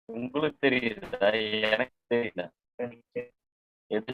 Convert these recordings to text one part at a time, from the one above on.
உங்களுக்கு தெரியுதா? எனக்கு தெரியல. எது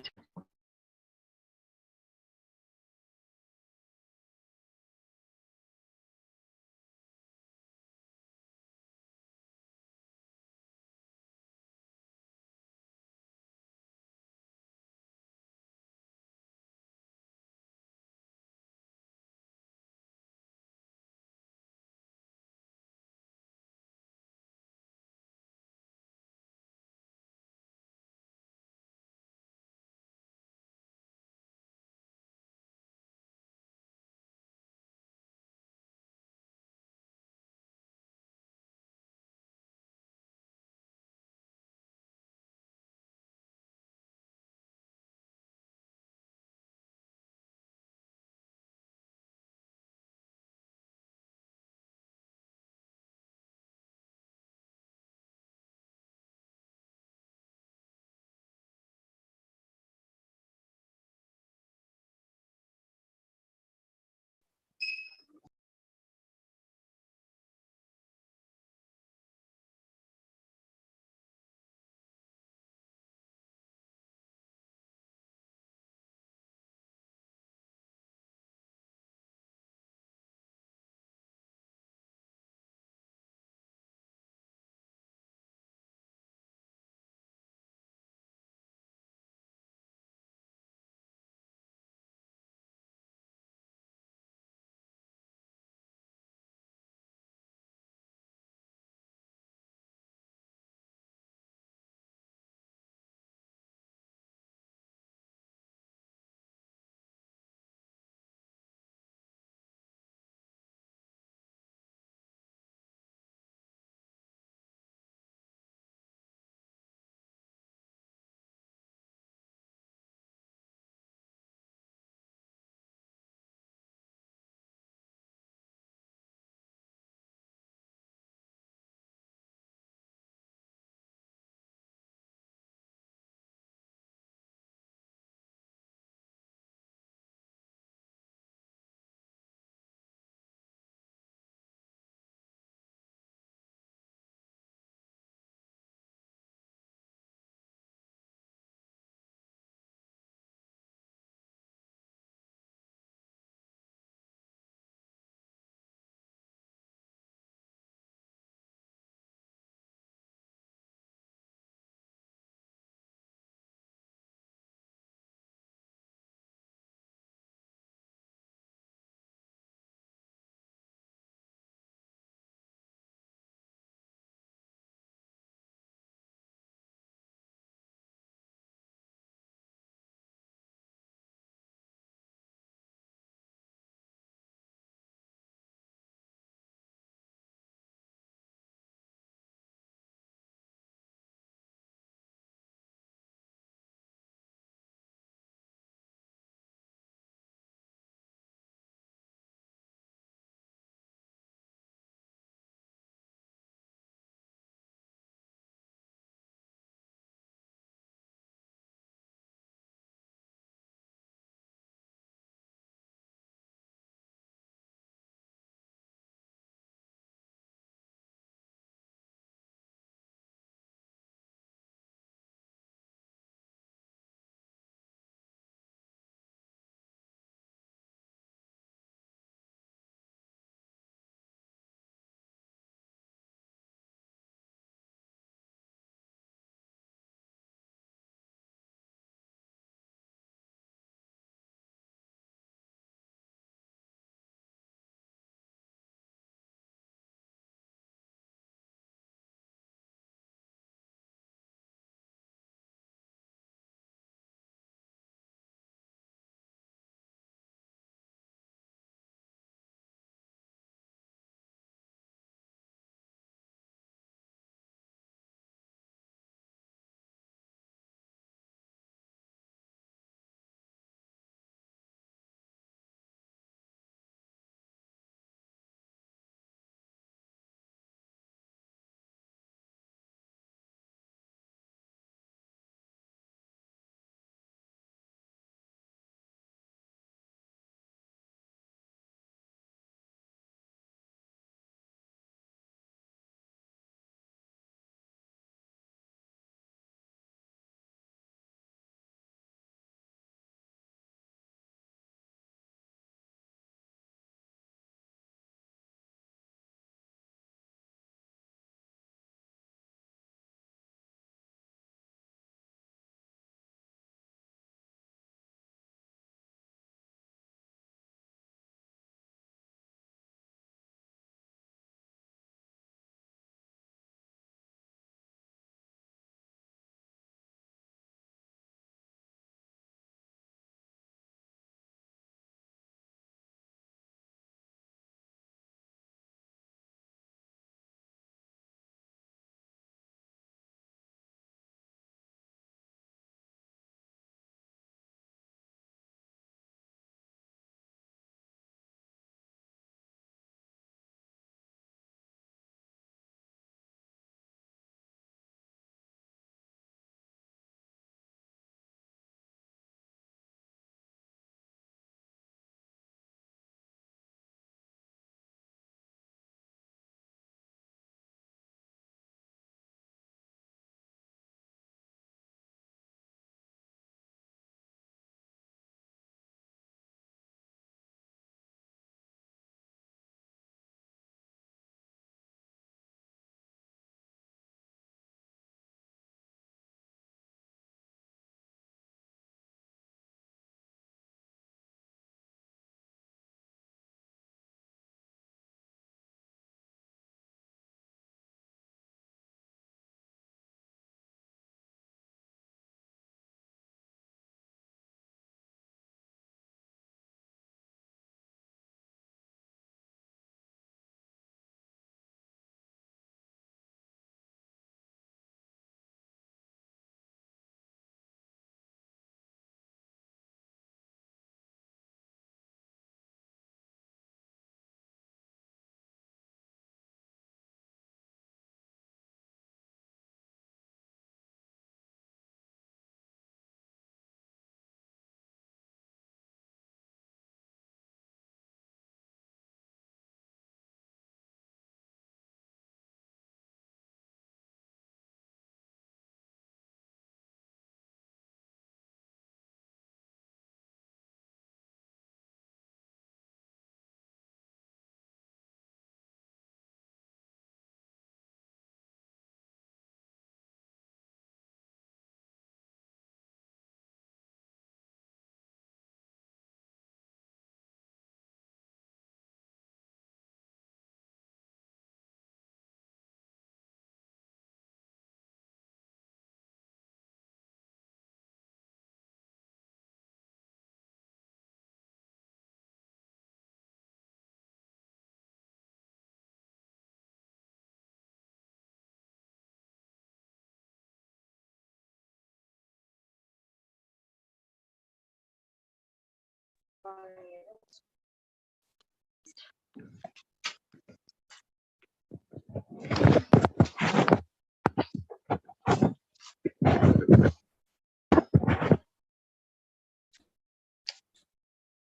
Hello,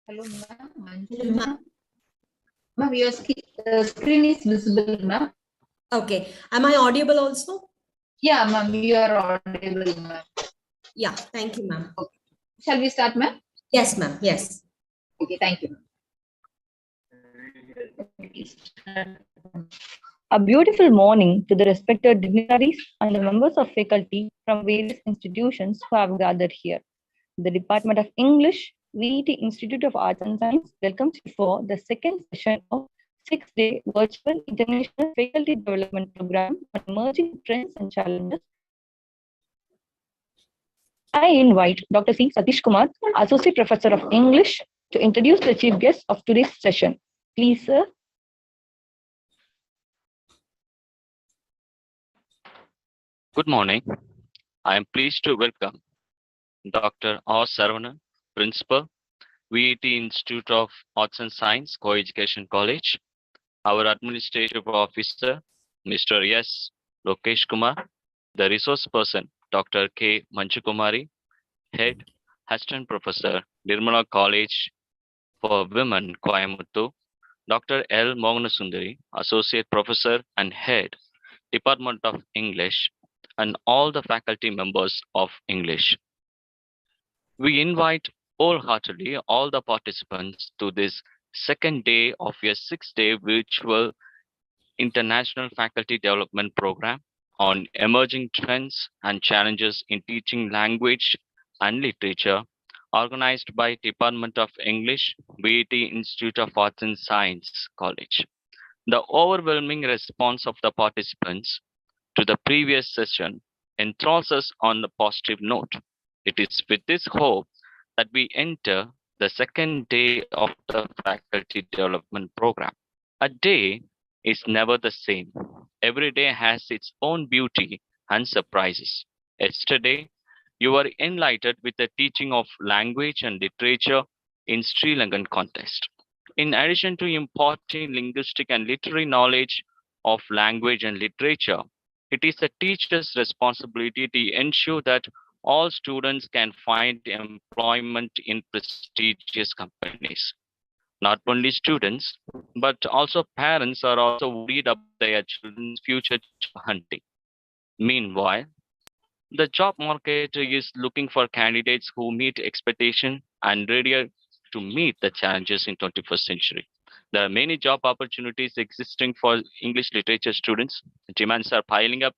ma'am. Hello, ma'am. Ma'am, your screen is visible, ma'am. Okay. Am I audible also? Yeah, ma'am, you are audible, ma'am. Yeah. Thank you, ma'am. Okay. Shall we start, ma'am? Yes, ma'am. Yes. Okay, thank you. A beautiful morning to the respected dignitaries and the members of faculty from various institutions who have gathered here. The Department of English, VET Institute of Arts and Science welcomes you for the second session of 6-day virtual international faculty development program on emerging trends and challenges. I invite Dr. C. Satish Kumar, Associate Professor of English, to introduce the chief guest of today's session. Please, sir. Good morning. I am pleased to welcome Dr. R. Saravanan, Principal, VET Institute of Arts and Science, Co-Education College, our Administrative Officer, Mr. S. Lokesh Kumar, the Resource Person, Dr. K. Manchukumari, Head, Assistant Professor, Nirmala College for Women, Coimbatore, Dr. L. Moganasundari, Associate Professor and Head, Department of English, and all the faculty members of English. We invite wholeheartedly all the participants to this second day of a 6-day virtual international faculty development program on emerging trends and challenges in teaching language and literature, organized by Department of English, VET Institute of Arts and Science College. The overwhelming response of the participants to the previous session enthralls us on a positive note. It is with this hope that we enter the second day of the faculty development program. A day is never the same. Every day has its own beauty and surprises. Yesterday, you were enlightened with the teaching of language and literature in Sri Lankan context. In addition to imparting linguistic and literary knowledge of language and literature, it is the teacher's responsibility to ensure that all students can find employment in prestigious companies. Not only students, but also parents are also worried about their children's future job hunting. Meanwhile, the job market is looking for candidates who meet expectation and ready to meet the challenges in 21st century. There are many job opportunities existing for English literature students. Demands are piling up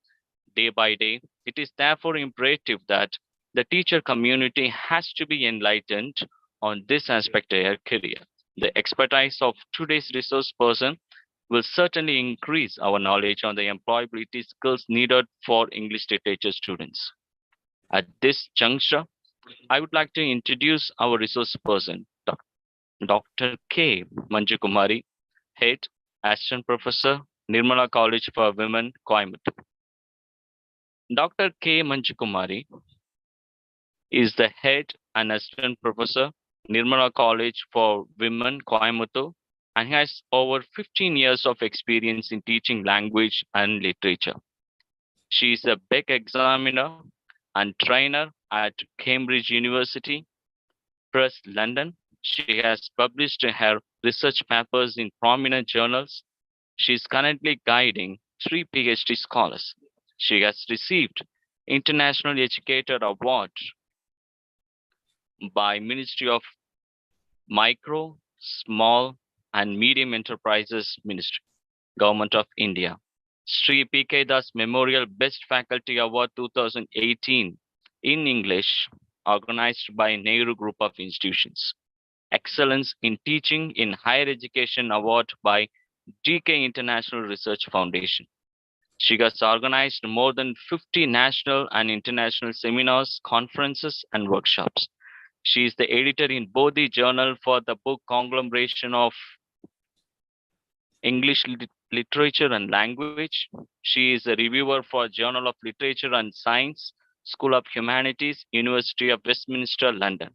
day by day. It is therefore imperative that the teacher community has to be enlightened on this aspect of their career. The expertise of today's resource person will certainly increase our knowledge on the employability skills needed for English literature students. At this juncture, I would like to introduce our resource person, Dr. K. Manjukumari, Head, Assistant Professor, Nirmala College for Women, Coimbatore. Dr. K. Manjukumari is the Head and Assistant Professor, Nirmala College for Women, Coimbatore, and has over 15 years of experience in teaching language and literature. She is a Beck examiner and trainer at Cambridge University Press, London. She has published her research papers in prominent journals. She is currently guiding 3 PhD scholars. She has received International Educator Award by Ministry of Micro, Small and Medium Enterprises Ministry, Government of India. Sri P.K. Das Memorial Best Faculty Award 2018 in English, organized by Nehru Group of Institutions. Excellence in Teaching in Higher Education Award by DK International Research Foundation. She has organized more than 50 national and international seminars, conferences, and workshops. She is the editor in Bodhi Journal for the book conglomeration of English Literature and Language. She is a reviewer for Journal of Literature and Science, School of Humanities, University of Westminster, London.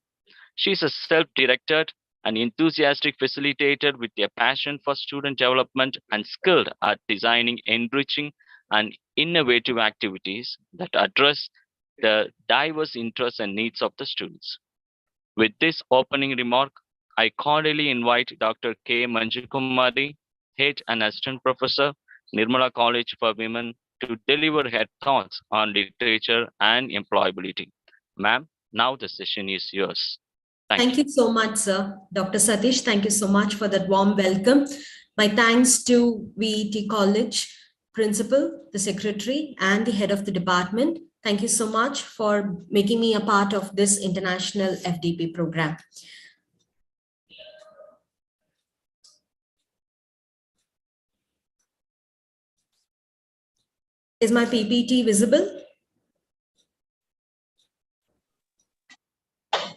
She is a self-directed an enthusiastic facilitator with a passion for student development and skilled at designing enriching and innovative activities that address the diverse interests and needs of the students. With this opening remark, I cordially invite Dr. K. Manjukumari, Head and Assistant Professor, Nirmala College for Women, to deliver her thoughts on literature and employability. Ma'am, now the session is yours. Thank you so much, sir. Dr. Satish, thank you so much for that warm welcome. My thanks to VET College principal, the secretary, and the head of the department. Thank you so much for making me a part of this international FDP program. Is my PPT visible?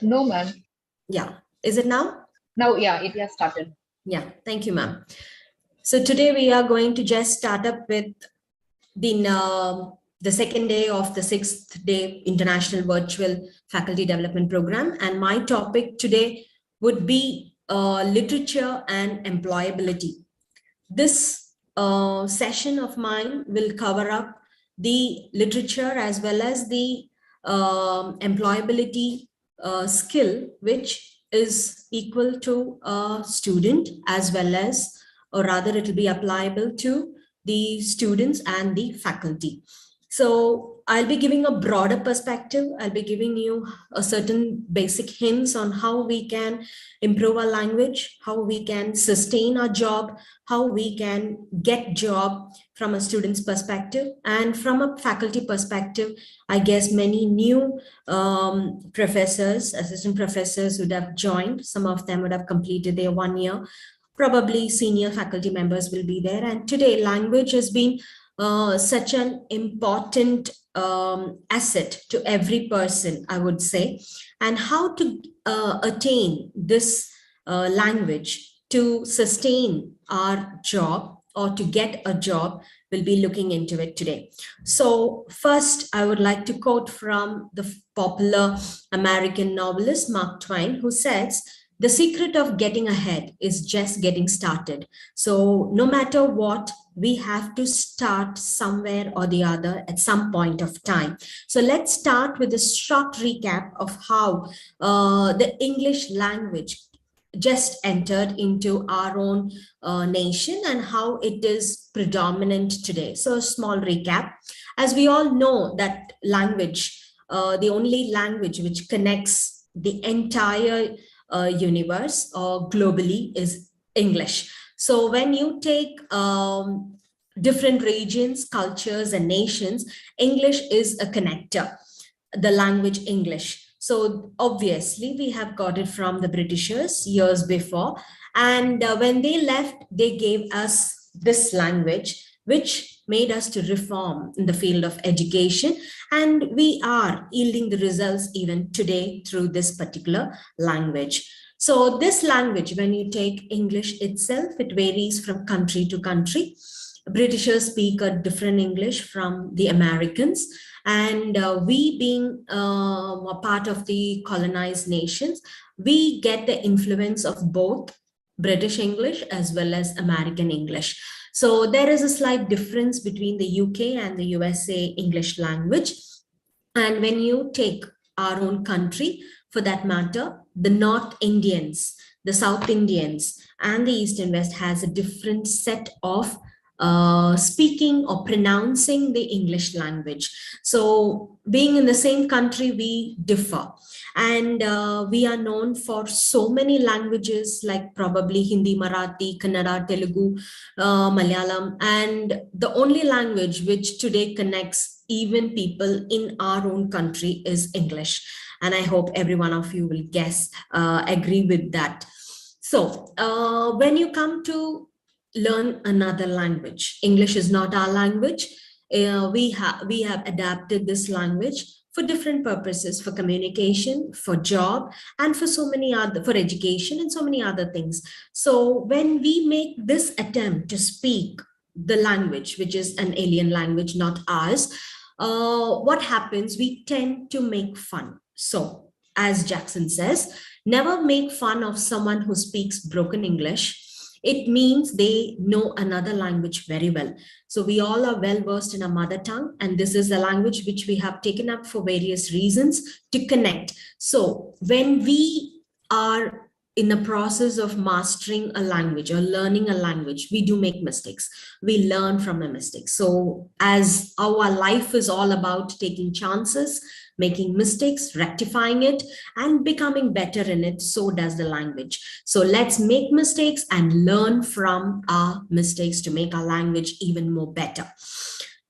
No, ma'am. Yeah. Is it now? Now, yeah, it has started. Yeah. Thank you, ma'am. So today we are going to just start up with the second day of the 6th day International Virtual Faculty Development Program. And my topic today would be literature and employability. This session of mine will cover up the literature as well as the employability skill, which is equal to a student as well as, or rather it will be applicable to the students and the faculty. So I'll be giving a broader perspective. I'll be giving you a certain basic hints on how we can improve our language, how we can sustain our job, how we can get job from a student's perspective. And from a faculty perspective, I guess many new professors, assistant professors would have joined. Some of them would have completed their 1 year. Probably senior faculty members will be there. And today language has been such an important asset to every person, I would say, and how to attain this language to sustain our job or to get a job, we'll be looking into it today. So first, I would like to quote from the popular American novelist Mark Twain, who says, "The secret of getting ahead is just getting started." So no matter what, we have to start somewhere or the other at some point of time. So let's start with a short recap of how the English language just entered into our own nation and how it is predominant today. So a small recap. As we all know that language, the only language which connects the entire universe or globally is English. So when you take different regions, cultures, and nations, English is a connector, the language English. So obviously we have got it from the Britishers years before. And when they left, they gave us this language, which made us to reform in the field of education. And we are yielding the results even today through this particular language. So this language, when you take English itself, it varies from country to country. Britishers speak a different English from the Americans. And we being a part of the colonized nations, we get the influence of both British English as well as American English. So there is a slight difference between the UK and the USA English language. And when you take our own country, for that matter, the North Indians, the South Indians, and the East and West has a different set of speaking or pronouncing the English language. So being in the same country, we differ. And we are known for so many languages like probably Hindi, Marathi, Kannada, Telugu, Malayalam. And the only language which today connects even people in our own country is English. And I hope every one of you will agree with that. So when you come to learn another language, English is not our language. We have adapted this language for different purposes, for communication, for job, and for so many other, for education and so many other things. So when we make this attempt to speak the language, which is an alien language, not ours, what happens? We tend to make fun. So as Jackson says, Never make fun of someone who speaks broken English. It means they know another language very well. So we all are well versed in our mother tongue, and this is the language which we have taken up for various reasons to connect. So when we are in the process of mastering a language or learning a language, we do make mistakes. We learn from a mistake. So as our life is all about taking chances, making mistakes, rectifying it, and becoming better in it, so does the language. So let's make mistakes and learn from our mistakes to make our language even more better.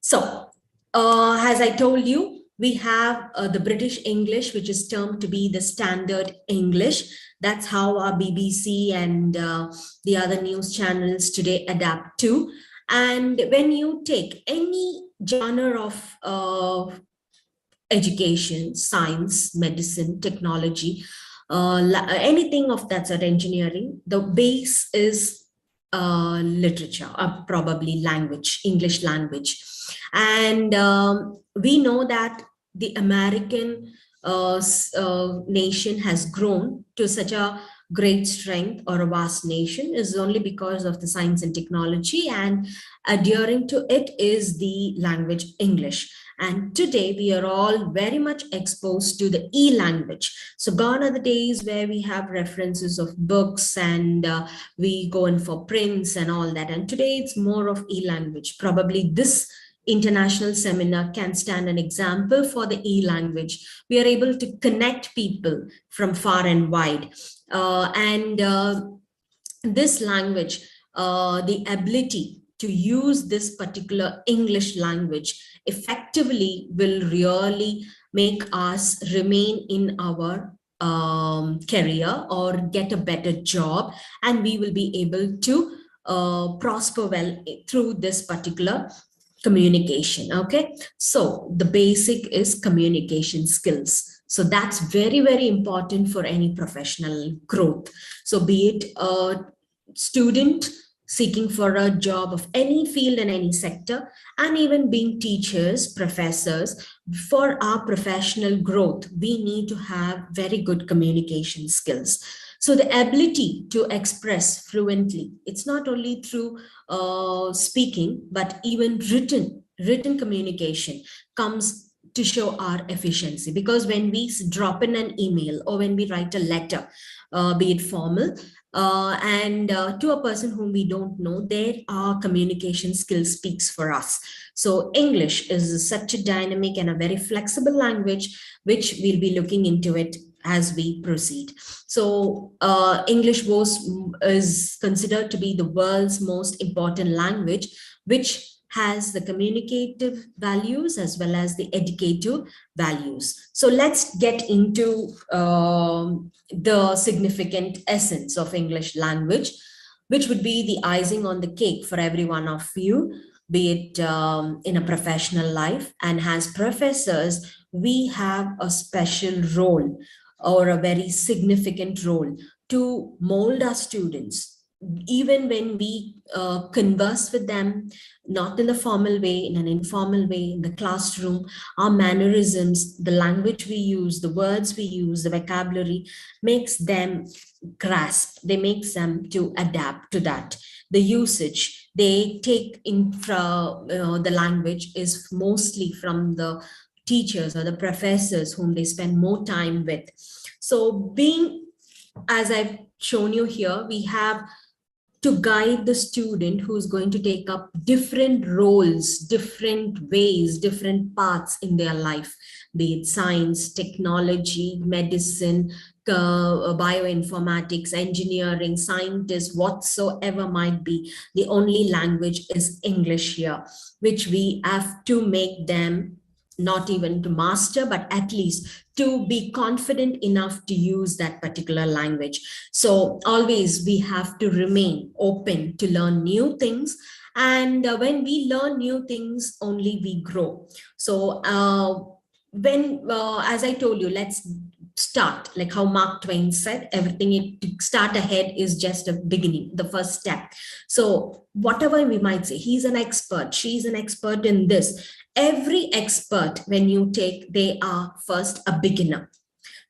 So as I told you, we have the British English, which is termed to be the standard English. That's how our BBC and the other news channels today adapt to. And when you take any genre of education, science, medicine, technology, anything of that sort, engineering, the base is literature, probably language, English language. And we know that the American nation has grown to such a great strength, or a vast nation, is only because of the science and technology, and adhering to it is the language English. And today we are all very much exposed to the e-language. So gone are the days where we have references of books and we go in for prints and all that. And today it's more of e-language. Probably this international seminar can stand an example for the e-language. We are able to connect people from far and wide. This language, the ability to use this particular English language effectively will really make us remain in our career or get a better job, and we will be able to prosper well through this particular communication. Okay, so the basic is communication skills. So that's very, very important for any professional growth. So be it a student seeking for a job of any field in any sector, and even being teachers, professors, for our professional growth, we need to have very good communication skills. So the ability to express fluently, it's not only through speaking, but even written communication comes to show our efficiency. Because when we drop in an email or when we write a letter, be it formal, and to a person whom we don't know, there our communication skill speaks for us. So English is such a dynamic and a very flexible language, which we'll be looking into it as we proceed. So English is considered to be the world's most important language, which has the communicative values as well as the educative values. So let's get into the significant essence of English language, which would be the icing on the cake for every one of you, be it in a professional life. And as professors, we have a special role or a very significant role to mold our students. Even when we converse with them, not in the formal way, in an informal way, in the classroom, our mannerisms, the language we use, the words we use, the vocabulary makes them grasp, they make them to adapt to that. The usage they take in from the language is mostly from the teachers or the professors whom they spend more time with. So as I've shown you here, we have to guide the student who's going to take up different roles, different ways, different paths in their life, be it science, technology, medicine, bioinformatics, engineering, scientists, whatsoever might be. The only language is English here, which we have to make them not even to master, but at least to be confident enough to use that particular language. So always we have to remain open to learn new things. And when we learn new things, only we grow. So as I told you, let's start, like how Mark Twain said, everything to start ahead is just a beginning, the first step. So whatever we might say, he's an expert, she's an expert in this. Every expert, when you take, they are first a beginner.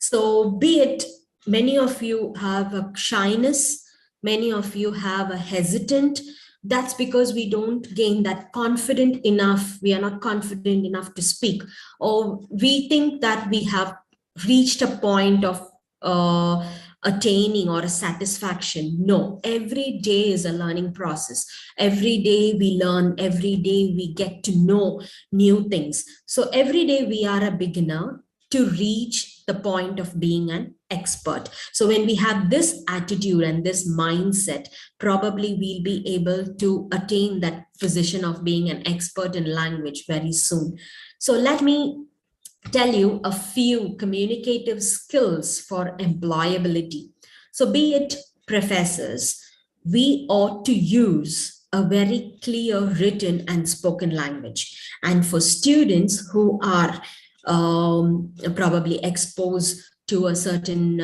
So be it many of you have a shyness, many of you have a hesitant. That's because we don't gain that confident enough. We are not confident enough to speak, or we think that we have reached a point of attaining or a satisfaction. No, every day is a learning process. Every day we learn, every day we get to know new things. So every day we are a beginner to reach the point of being an expert. So when we have this attitude and this mindset, probably we'll be able to attain that position of being an expert in language very soon. So let me tell you a few communicative skills for employability. So be it professors, we ought to use a very clear written and spoken language. And for students who are probably exposed to a certain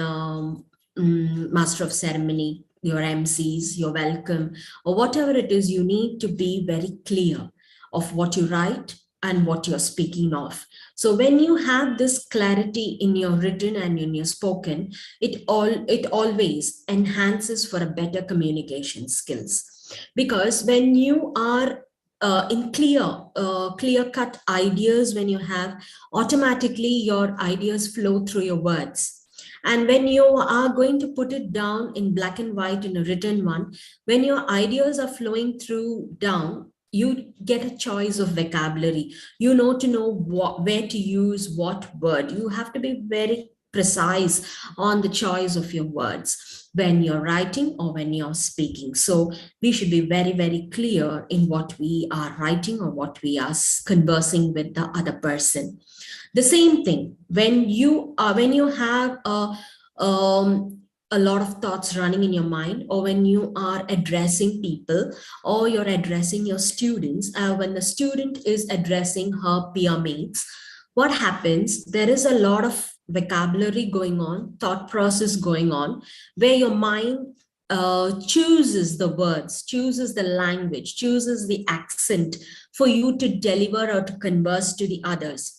master of ceremony, your MCs, your welcome, or whatever it is, you need to be very clear of what you write and what you're speaking of. So when you have this clarity in your written and in your spoken, it always enhances for a better communication skills. Because when you are in clear cut ideas, when you have, automatically your ideas flow through your words. And when you are going to put it down in black and white in a written one, when your ideas are flowing through down, you get a choice of vocabulary. You know to know where to use what word. You have to be very precise on the choice of your words when you're writing or when you're speaking. So we should be very, very clear in what we are writing or what we are conversing with the other person. The same thing when you have a lot of thoughts running in your mind, or when you are addressing people, or you're addressing your students, when the student is addressing her peer mates, what happens? There is a lot of vocabulary going on, thought process going on, where your mind chooses the words, chooses the language, chooses the accent for you to deliver or to converse to the others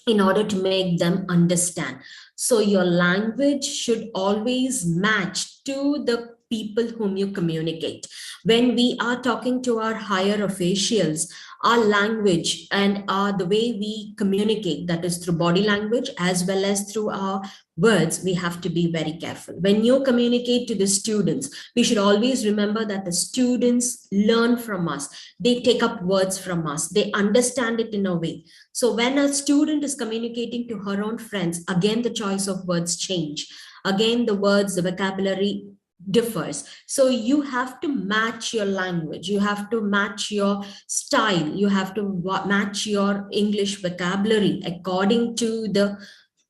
in order to make them understand. So your language should always match to the people whom you communicate. When we are talking to our higher officials, our language and the way we communicate, that is through body language as well as through our words, we have to be very careful. When you communicate to the students, we should always remember that the students learn from us. They take up words from us. They understand it in a way. So when a student is communicating to her own friends, again, the choice of words change. Again, the words, the vocabulary differs. So you have to match your language. You have to match your style. You have to match your English vocabulary according to the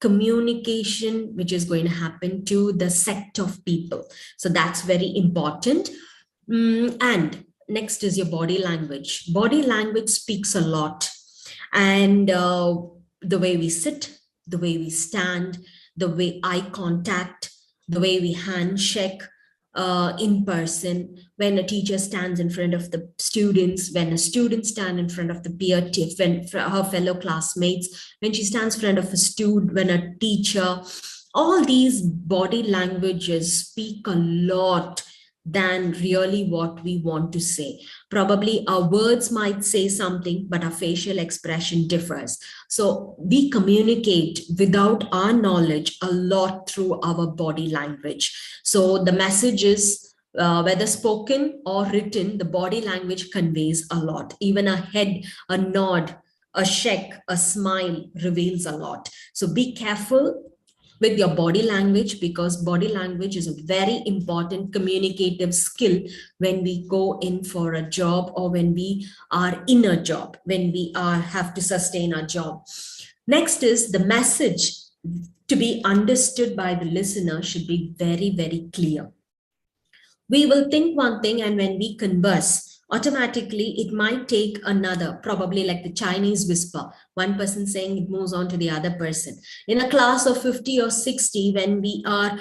communication which is going to happen to the set of people. So that's very important. And next is your body language. Body language speaks a lot. And the way we sit, the way we stand, the way eye contact, the way we handshake in person, when a teacher stands in front of the students, when a student stands in front of the peer, when her fellow classmates, when she stands in front of a student, when a teacher, all these body languages speak a lot than really what we want to say. Probably our words might say something, but our facial expression differs. So we communicate without our knowledge a lot through our body language. So the messages, whether spoken or written, the body language conveys a lot. Even a head, a nod, a shake, a smile reveals a lot. So be careful with your body language, because body language is a very important communicative skill when we go in for a job, or when we are in a job, when we have to sustain our job. Next is the message to be understood by the listener should be very, very clear. We will think one thing, and when we converse, automatically it might take another, probably like the Chinese whisper, one person saying, it moves on to the other person. In a class of 50 or 60, when we are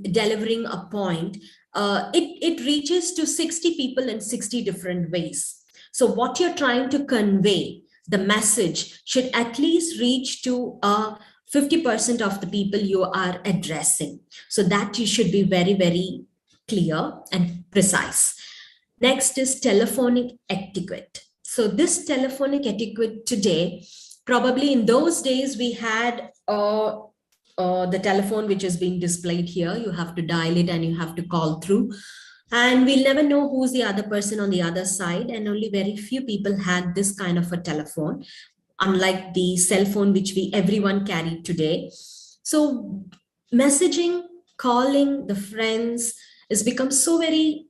delivering a point, it reaches to 60 people in 60 different ways. So what you're trying to convey, the message should at least reach to 50% of the people you are addressing. So that you should be very, very clear and precise. Next is telephonic etiquette. So this telephonic etiquette today, probably in those days we had the telephone which is being displayed here. You have to dial it and you have to call through. And we'll never know who's the other person on the other side. And only very few people had this kind of a telephone, unlike the cell phone which everyone carried today. So messaging, calling the friends has become so very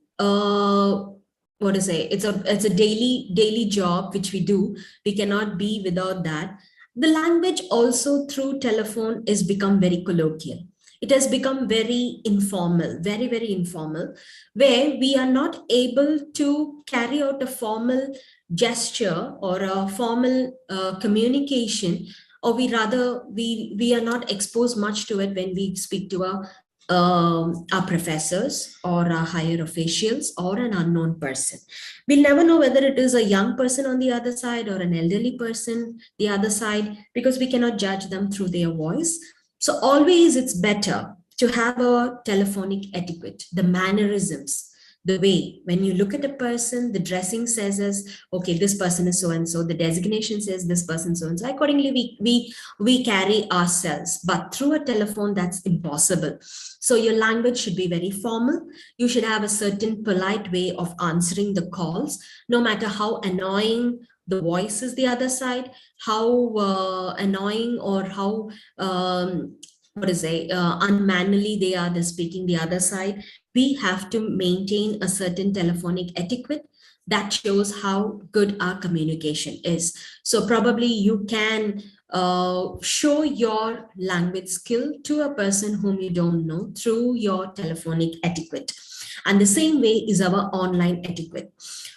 what to say, it's a daily job which we do. We cannot be without that. The language also through telephone is become very colloquial. It has become very informal, very, very informal, where we are not able to carry out a formal gesture or a formal communication, or we are not exposed much to it when we speak to our professors or our higher officials or an unknown person. We'll never know whether it is a young person on the other side or an elderly person the other side, because we cannot judge them through their voice. So always it's better to have a telephonic etiquette, the mannerisms, the way when you look at a person, the dressing says as, okay, this person is so and so, the designation says this person so and so. Accordingly, we carry ourselves, but through a telephone that's impossible. So your language should be very formal. You should have a certain polite way of answering the calls, no matter how annoying the voice is the other side, how annoying or how unmannerly they're speaking the other side. We have to maintain a certain telephonic etiquette that shows how good our communication is. So probably you can show your language skill to a person whom you don't know through your telephonic etiquette. And the same way is our online etiquette.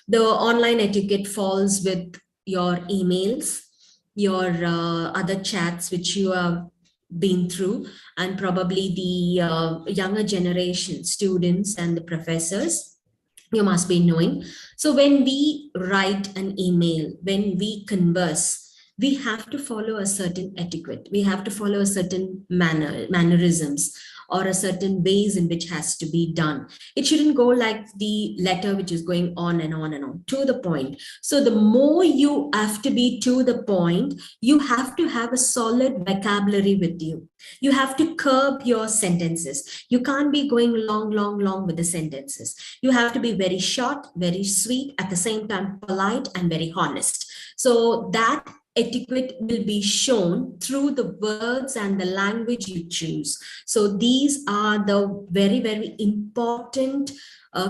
The online etiquette falls with your emails, your other chats which you have been through, and probably the younger generation students and the professors you must be knowing. So when we write an email, when we converse, we have to follow a certain etiquette. We have to follow a certain mannerisms, or a certain ways in which has to be done. It shouldn't go like the letter which is going on and on and on, to the point. So the more you have to be to the point, you have to have a solid vocabulary with you. You have to curb your sentences. You can't be going long with the sentences. You have to be very short, very sweet, at the same time polite and very honest. So that etiquette will be shown through the words and the language you choose. So these are the very, very important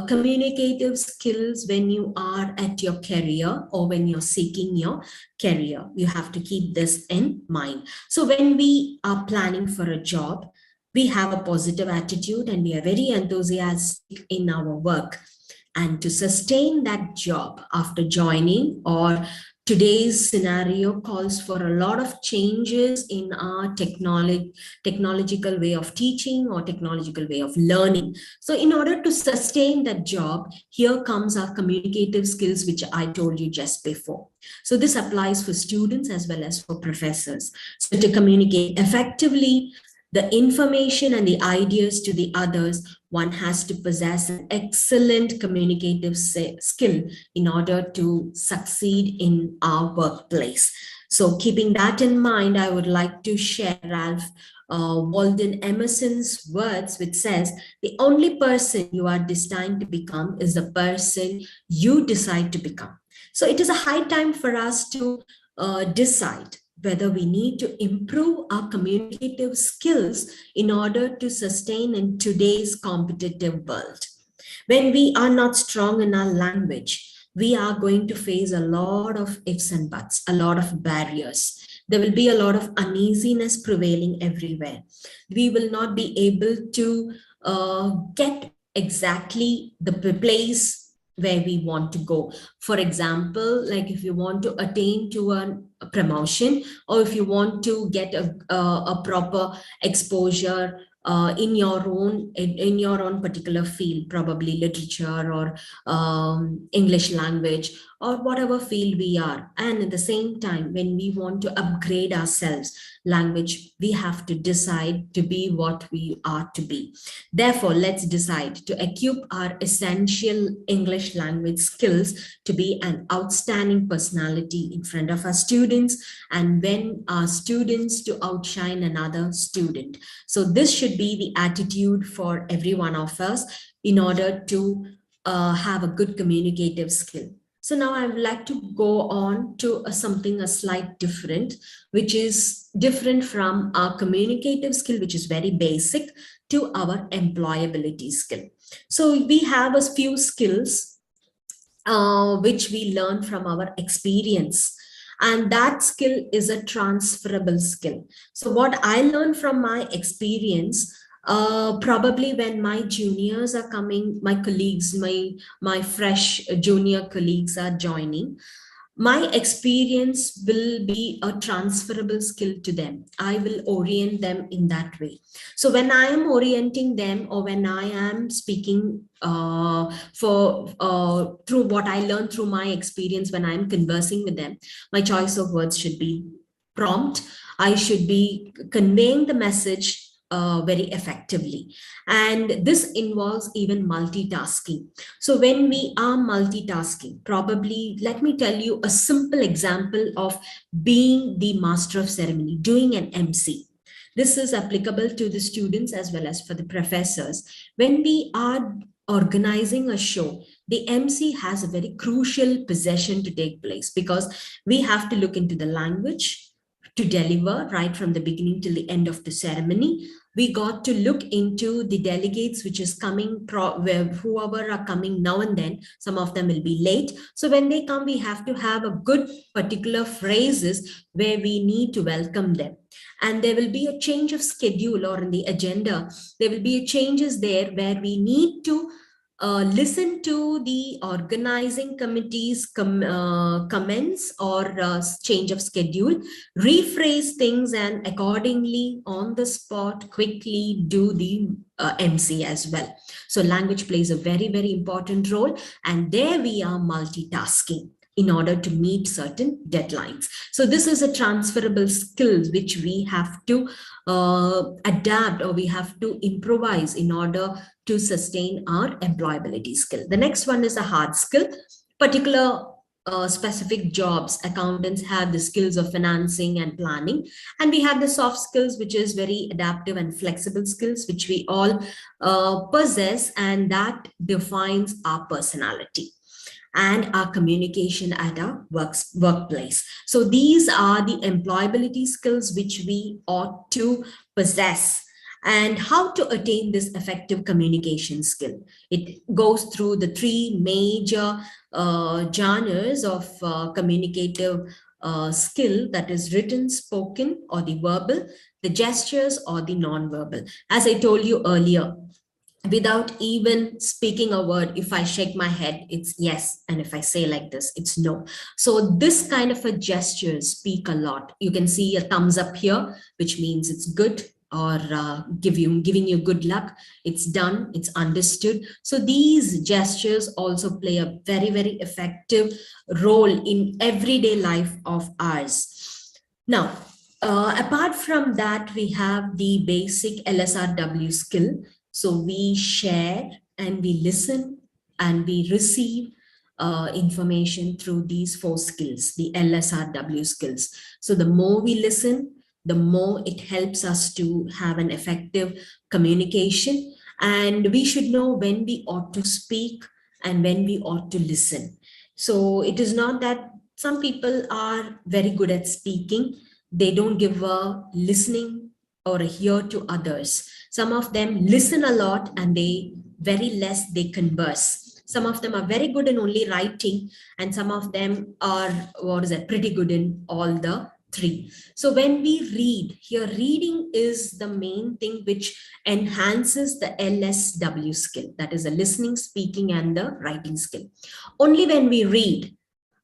communicative skills when you are at your career or when you're seeking your career. You have to keep this in mind. So when we are planning for a job, we have a positive attitude and we are very enthusiastic in our work. And to sustain that job after joining, or today's scenario calls for a lot of changes in our technological way of teaching or technological way of learning. So in order to sustain that job, here comes our communicative skills, which I told you just before. So this applies for students as well as for professors. So to communicate effectively the information and the ideas to the others, one has to possess an excellent communicative skill in order to succeed in our workplace. So keeping that in mind, I would like to share Ralph Waldo Emerson's words, which says, the only person you are destined to become is the person you decide to become. So it is a high time for us to decide whether we need to improve our communicative skills in order to sustain in today's competitive world. When we are not strong in our language, we are going to face a lot of ifs and buts, a lot of barriers. There will be a lot of uneasiness prevailing everywhere. We will not be able to get exactly the place where we want to go. For example, like if you want to attain to a promotion, or if you want to get a proper exposure in your own particular field, probably literature or English language or whatever field we are. And at the same time, when we want to upgrade ourselves language, we have to decide to be what we are to be. Therefore, let's decide to equip our essential English language skills to be an outstanding personality in front of our students, and when our students to outshine another student. So this should be the attitude for every one of us in order to have a good communicative skill. So now I would like to go on to something a slight different, which is different from our communicative skill, which is very basic, to our employability skill. So we have a few skills which we learn from our experience. And that skill is a transferable skill. So what I learned from my experience, probably when my juniors are coming, my colleagues, my fresh junior colleagues are joining, my experience will be a transferable skill to them. I will orient them in that way. So when I am orienting them, or when I am speaking through what I learned through my experience, when I'm conversing with them, my choice of words should be prompt. I should be conveying the message very effectively. And this involves even multitasking. So when we are multitasking, probably let me tell you a simple example of being the master of ceremony, doing an MC. This is applicable to the students as well as for the professors. When we are organizing a show, the MC has a very crucial possession to take place, because we have to look into the language to deliver right from the beginning till the end of the ceremony. We got to look into the delegates which is coming, whoever are coming now and then. Some of them will be late. So when they come, we have to have a good particular phrases where we need to welcome them. And there will be a change of schedule, or in the agenda, there will be changes there where we need to listen to the organizing committee's comments or change of schedule, rephrase things, and accordingly on the spot quickly do the MC as well. So language plays a very, very important role, and there we are multitasking in order to meet certain deadlines. So this is a transferable skill which we have to adapt, or we have to improvise in order to sustain our employability skill. The next one is a hard skill. Particular specific jobs, accountants have the skills of financing and planning, and we have the soft skills, which is very adaptive and flexible skills, which we all possess, and that defines our personality and our communication at our workplace. So these are the employability skills which we ought to possess. And how to attain this effective communication skill? It goes through the three major genres of communicative skill, that is written, spoken, or the verbal, the gestures, or the non-verbal. As I told you earlier, without even speaking a word, if I shake my head, it's yes. And if I say like this, it's no. So this kind of a gesture speak a lot. You can see a thumbs up here, which means it's good, or giving you good luck. It's done, it's understood. So these gestures also play a very, very effective role in everyday life of ours. Now, apart from that, we have the basic LSRW skill. So we share and we listen and we receive information through these four skills, the LSRW skills. So the more we listen, the more it helps us to have an effective communication. And we should know when we ought to speak and when we ought to listen. So it is not that some people are very good at speaking, they don't give a listening or a hear to others. Some of them listen a lot and they very less they converse. Some of them are very good in only writing, and some of them are, pretty good in all the three. So when we read, here reading is the main thing which enhances the LSW skill, that is the listening, speaking, and the writing skill. Only when we read,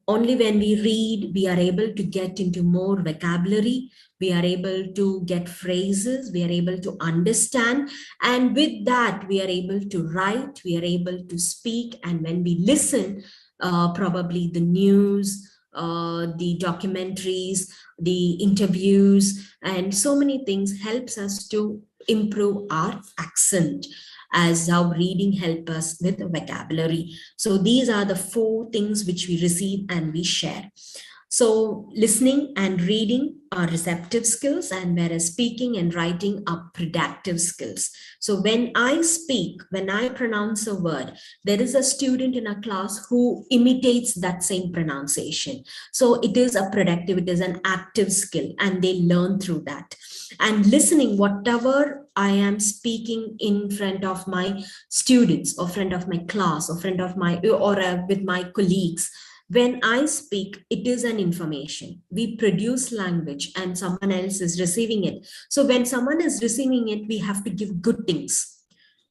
Only when we read, we are able to get into more vocabulary. We are able to get phrases. We are able to understand. And with that, we are able to write. We are able to speak. And when we listen, probably the news, the documentaries, the interviews, and so many things helps us to improve our accent, as how reading help us with vocabulary. So these are the 4 things which we receive and we share. So listening and reading are receptive skills, and whereas speaking and writing are productive skills. So when I speak, when I pronounce a word, there is a student in a class who imitates that same pronunciation. So it is a productive, it is an active skill, and they learn through that. And listening, whatever I am speaking in front of my students or front of my class or front of my, or with my colleagues, when I speak, it is an information. We produce language and someone else is receiving it. So when someone is receiving it, we have to give good things.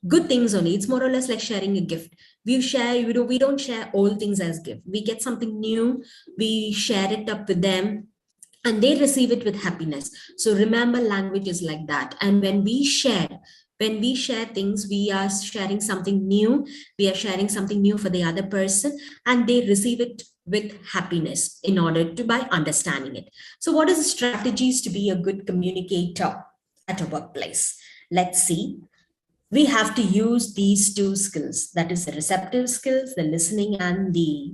Good things only. It's more or less like sharing a gift. We share, we don't share all things as gift. We get something new, we share it up with them, and they receive it with happiness. So remember, language is like that. And when we share things, we are sharing something new. We are sharing something new for the other person, and they receive it with happiness in order to by understanding it. So what is the strategies to be a good communicator at a workplace? Let's see. We have to use these 2 skills, that is the receptive skills, the listening and the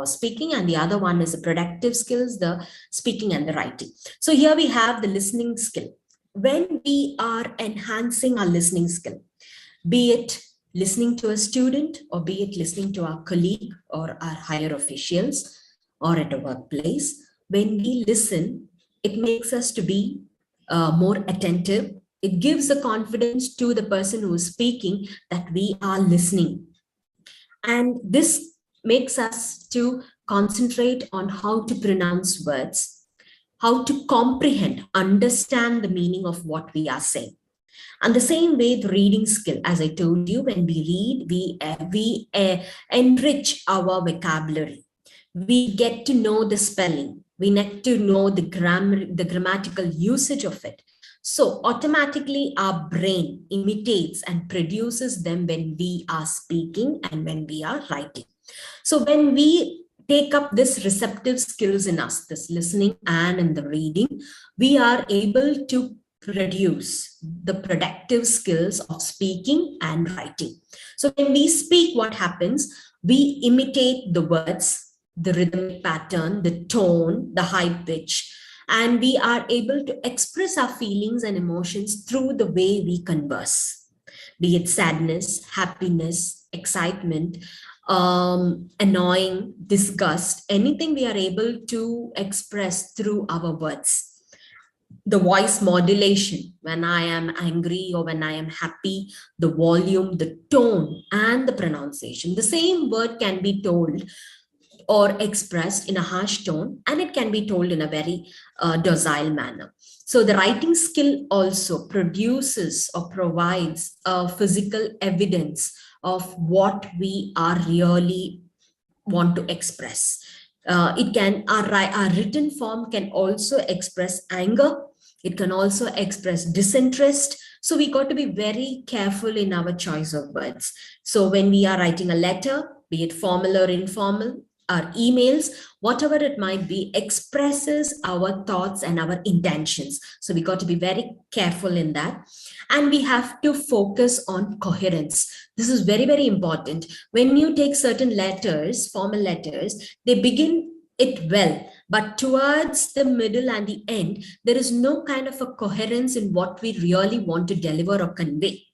speaking, and the other one is the productive skills, the speaking and the writing. So here we have the listening skill. When we are enhancing our listening skill, be it listening to a student or be it listening to our colleague or our higher officials or at a workplace, when we listen, it makes us to be more attentive. It gives the confidence to the person who is speaking that we are listening. And this makes us to concentrate on how to pronounce words, how to comprehend, understand the meaning of what we are saying. And the same way, the reading skill, as I told you, when we read, we enrich our vocabulary. We get to know the spelling. We need to know the grammar, the grammatical usage of it. So automatically our brain imitates and produces them when we are speaking and when we are writing. So when we take up this receptive skills in us, this listening and in the reading, we are able to produce the productive skills of speaking and writing. So when we speak, what happens? We imitate the words, the rhythmic pattern, the tone, the high pitch, and we are able to express our feelings and emotions through the way we converse, be it sadness, happiness, excitement, annoying, disgust, anything we are able to express through our words. The voice modulation, when I am angry or when I am happy, the volume, the tone, and the pronunciation. The same word can be told or expressed in a harsh tone, and it can be told in a very docile manner. So the writing skill also produces or provides a physical evidence of what we are really want to express. Our written form can also express anger. It can also express disinterest. So we got to be very careful in our choice of words. So when we are writing a letter, be it formal or informal, our emails, whatever it might be, expresses our thoughts and our intentions. So we got to be very careful in that. And we have to focus on coherence. This is very, very important. When you take certain letters, formal letters, they begin it well, but towards the middle and the end, there is no kind of a coherence in what we really want to deliver or convey.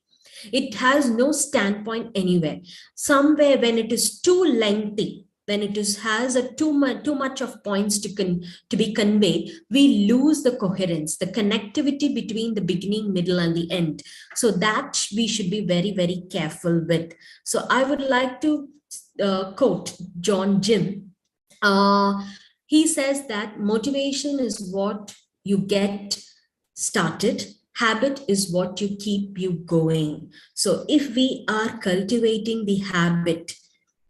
It has no standpoint anywhere. Somewhere when it is too lengthy, when it has a too much of points to be conveyed, we lose the coherence, the connectivity between the beginning, middle, and the end. So that we should be very, very careful with. So I would like to quote John Jim. He says that motivation is what you get started. Habit is what you keep you going. So if we are cultivating the habit,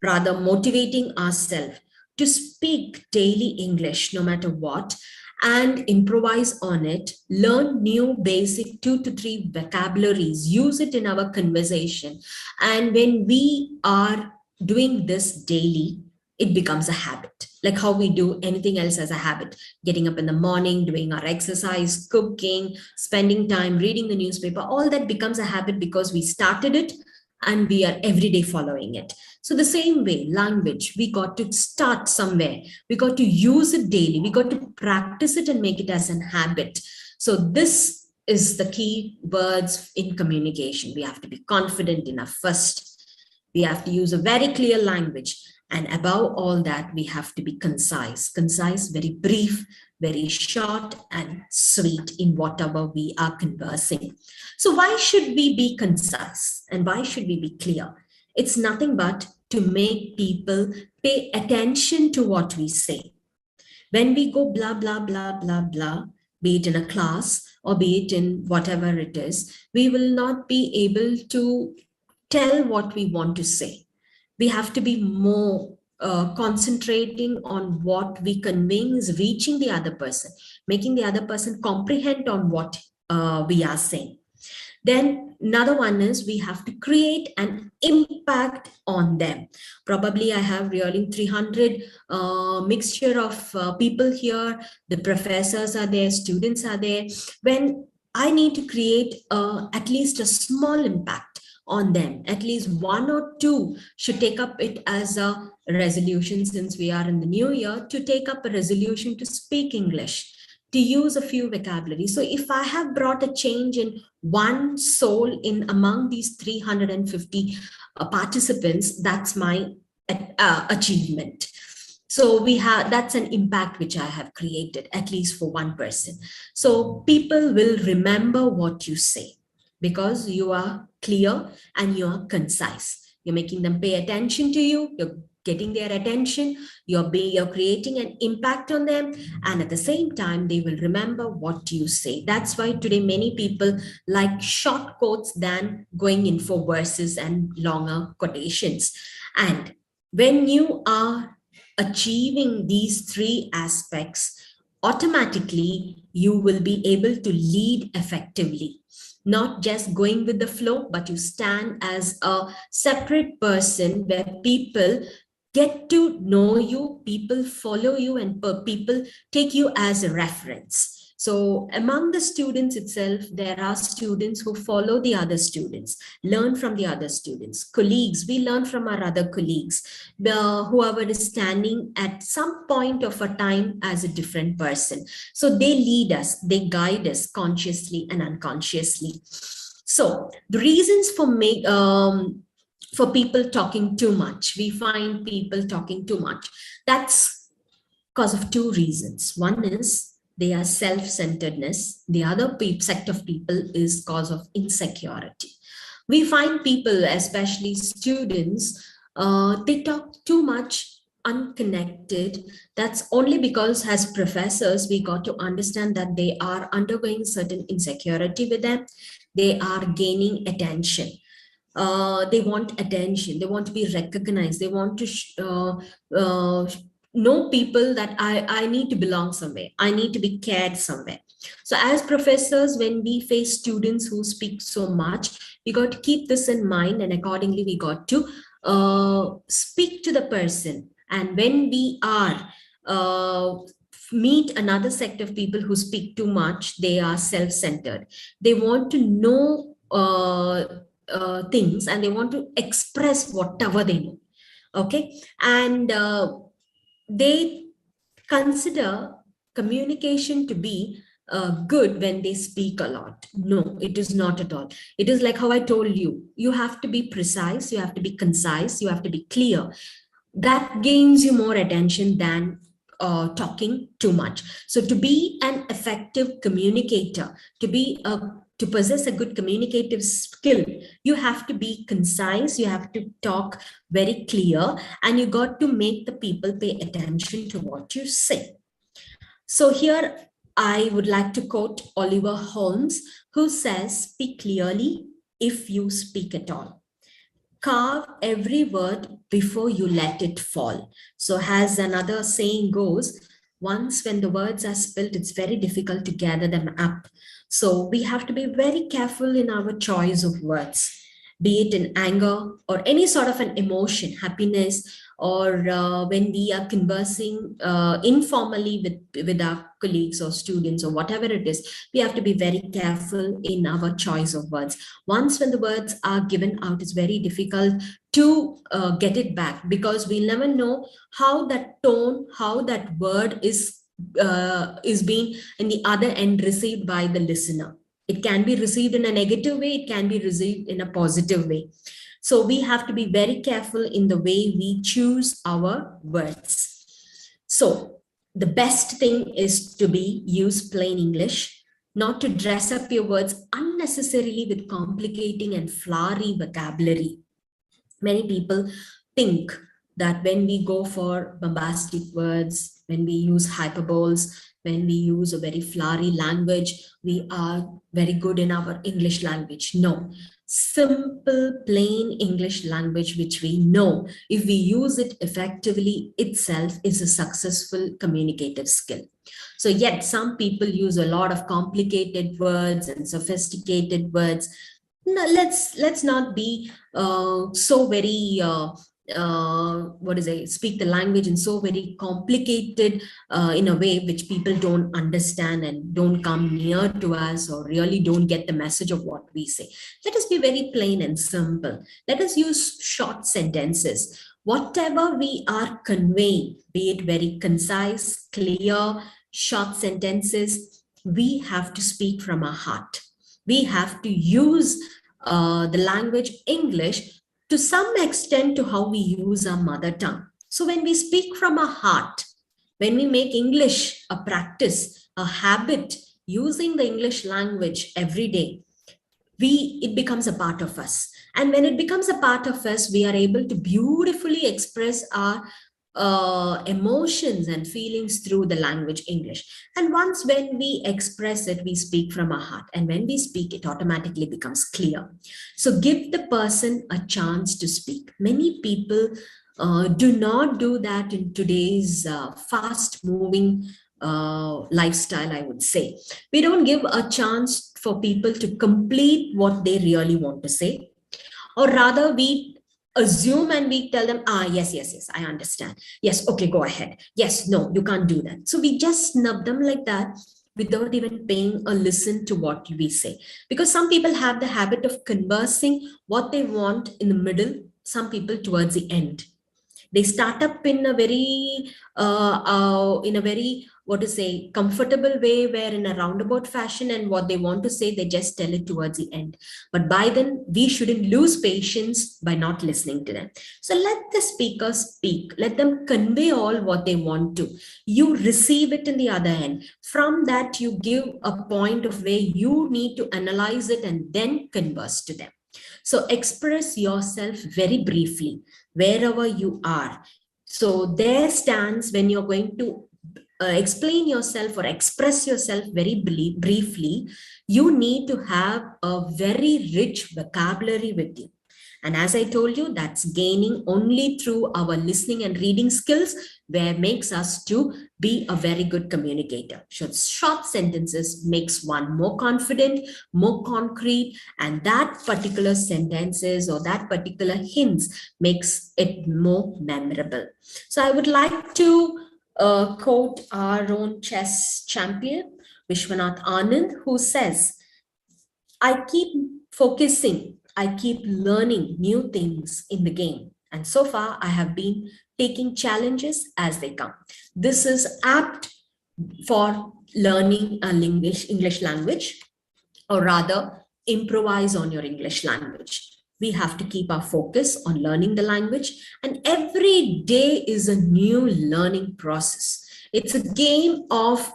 rather motivating ourselves to speak daily English no matter what and improvise on it, learn new basic 2 to 3 vocabularies, use it in our conversation. And when we are doing this daily, it becomes a habit, like how we do anything else as a habit. Getting up in the morning, doing our exercise, cooking, spending time reading the newspaper, all that becomes a habit because we started it and we are every day following it. So the same way, language, we got to start somewhere. We got to use it daily. We got to practice it and make it as an habit. So this is the key words in communication. We have to be confident enough first. We have to use a very clear language. And above all that, we have to be concise, very brief, very short and sweet in whatever we are conversing. So why should we be concise and why should we be clear? It's nothing but to make people pay attention to what we say. When we go blah, blah, blah, blah, blah, be it in a class or be it in whatever it is, we will not be able to tell what we want to say. We have to be more concentrating on what we conveying is reaching the other person, making the other person comprehend on what we are saying. Then another one is we have to create an impact on them. Probably I have really 300 mixture of people here. The professors are there, students are there. When I need to create at least a small impact on them, at least 1 or 2 should take up it as a resolution, since we are in the new year, to take up a resolution to speak English, to use a few vocabulary. So if I have brought a change in one soul in among these 350 participants, that's my achievement. So we have, that's an impact which I have created, at least for one person. So people will remember what you say because you are clear and you are concise. You're making them pay attention to you. You're getting their attention. You're creating an impact on them. And at the same time, they will remember what you say. That's why today many people like short quotes than going in for verses and longer quotations. And when you are achieving these 3 aspects, automatically you will be able to lead effectively. Not just going with the flow, but you stand as a separate person where people get to know you, people follow you, and people take you as a reference. So among the students itself, there are students who follow the other students, learn from the other students, colleagues, we learn from our other colleagues, whoever is standing at some point of a time as a different person. So they lead us, they guide us consciously and unconsciously. So the reasons for people talking too much, we find people talking too much. That's because of 2 reasons. One is they are self-centeredness. The other sect of people is cause of insecurity. We find people, especially students, they talk too much unconnected. That's only because as professors, we got to understand that they are undergoing certain insecurity with them. They are gaining attention. They want attention. They want to be recognized. They want to know people that I need to belong somewhere. I need to be cared somewhere. So as professors, when we face students who speak so much, we got to keep this in mind, and accordingly, we got to speak to the person. And when we are meet another sect of people who speak too much, they are self-centered. They want to know things and they want to express whatever they know. Okay, and they consider communication to be good when they speak a lot. No, it is not at all. It is like how I told you, you have to be precise, you have to be concise, you have to be clear. That gains you more attention than talking too much. So to be an effective communicator, to possess a good communicative skill, you have to be concise, you have to talk very clear, and you got to make the people pay attention to what you say. So here I would like to quote Oliver Holmes, who says, "Speak clearly if you speak at all. carve every word before you let it fall. So as another saying goes, once when the words are spilled, it's very difficult to gather them up. So we have to be very careful in our choice of words, be it in anger or any sort of an emotion, happiness, or when we are conversing informally with our colleagues or students or whatever it is, we have to be very careful in our choice of words. Once when the words are given out, it's very difficult to get it back, because we'll never know how that tone, how that word is being in the other end received by the listener. It can be received in a negative way, it can be received in a positive way. So we have to be very careful in the way we choose our words. So the best thing is to use plain English, not to dress up your words unnecessarily with complicating and flowery vocabulary. Many people think that when we go for bombastic words, when we use hyperboles, when we use a very flowery language, we are very good in our English language. No, simple, plain English language, which we know, if we use it effectively itself, is a successful communicative skill. So yet some people use a lot of complicated words and sophisticated words. No, let's not be so very speak the language in so very complicated in a way which people don't understand and don't come near to us or really don't get the message of what we say. Let us be very plain and simple. Let us use short sentences. Whatever we are conveying, be it very concise, clear, short sentences, we have to speak from our heart. We have to use the language English to some extent to how we use our mother tongue. So when we speak from our heart, when we make English a practice, a habit, using the English language every day, it becomes a part of us. And when it becomes a part of us, we are able to beautifully express our emotions and feelings through the language English. And once when we express it, we speak from our heart. And when we speak, it automatically becomes clear. So give the person a chance to speak. Many people do not do that in today's fast moving lifestyle, I would say. We don't give a chance for people to complete what they really want to say, or rather we assume and we tell them, yes, I understand. Yes, okay, go ahead. Yes, no, you can't do that. So we just snub them like that without even paying a listen to what we say. Because some people have the habit of conversing what they want in the middle, some people towards the end. They start up in a very comfortable way, where in a roundabout fashion, and what they want to say, they just tell it towards the end. But by then, we shouldn't lose patience by not listening to them. So let the speaker speak. Let them convey all what they want to. You receive it in the other end. From that, you give a point of where you need to analyze it and then converse to them. So express yourself very briefly wherever you are. So there stands when you're going to explain yourself or express yourself very briefly, you need to have a very rich vocabulary with you. And as I told you, that's gaining only through our listening and reading skills, where makes us to be a very good communicator. Short sentences makes one more confident, more concrete, and that particular sentences or that particular hints makes it more memorable. So I would like to quote our own chess champion, Vishwanath Anand, who says, I keep focusing, I keep learning new things in the game. And so far, I have been taking challenges as they come. This is apt for learning an English language, or rather, improvise on your English language. We have to keep our focus on learning the language, and every day is a new learning process. It's a game of,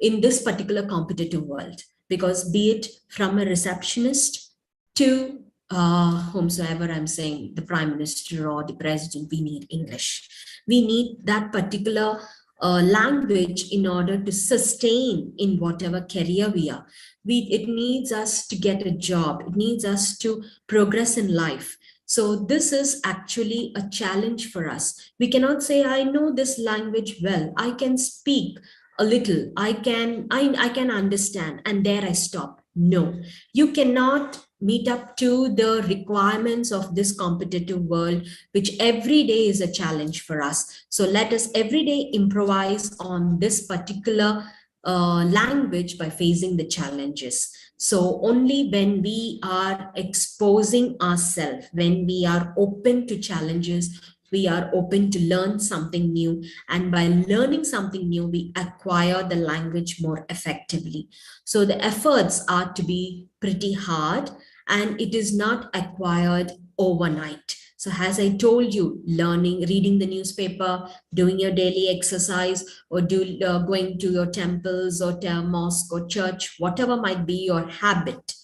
in this particular competitive world, because be it from a receptionist to whomsoever I'm saying, the prime minister or the president, we need English. We need that particular language in order to sustain in whatever career we are. It needs us to get a job. It needs us to progress in life. So this is actually a challenge for us. We cannot say, I know this language well, I can speak a little, I can understand, and there I stop. No, you cannot meet up to the requirements of this competitive world, which every day is a challenge for us. So let us every day improvise on this particular language by facing the challenges. So only when we are exposing ourselves, when we are open to challenges, we are open to learn something new. And by learning something new, we acquire the language more effectively. So the efforts are to be pretty hard, and it is not acquired overnight. So as I told you, learning, reading the newspaper, doing your daily exercise, or going to your temples or to a mosque or church, whatever might be your habit,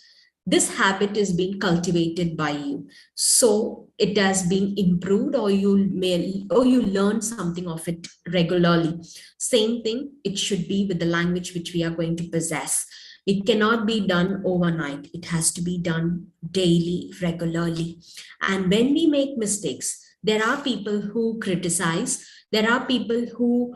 this habit is being cultivated by you. So it has been improved, or you learn something of it regularly. Same thing, it should be with the language which we are going to possess. It cannot be done overnight. It has to be done daily, regularly. And when we make mistakes, there are people who criticize, there are people who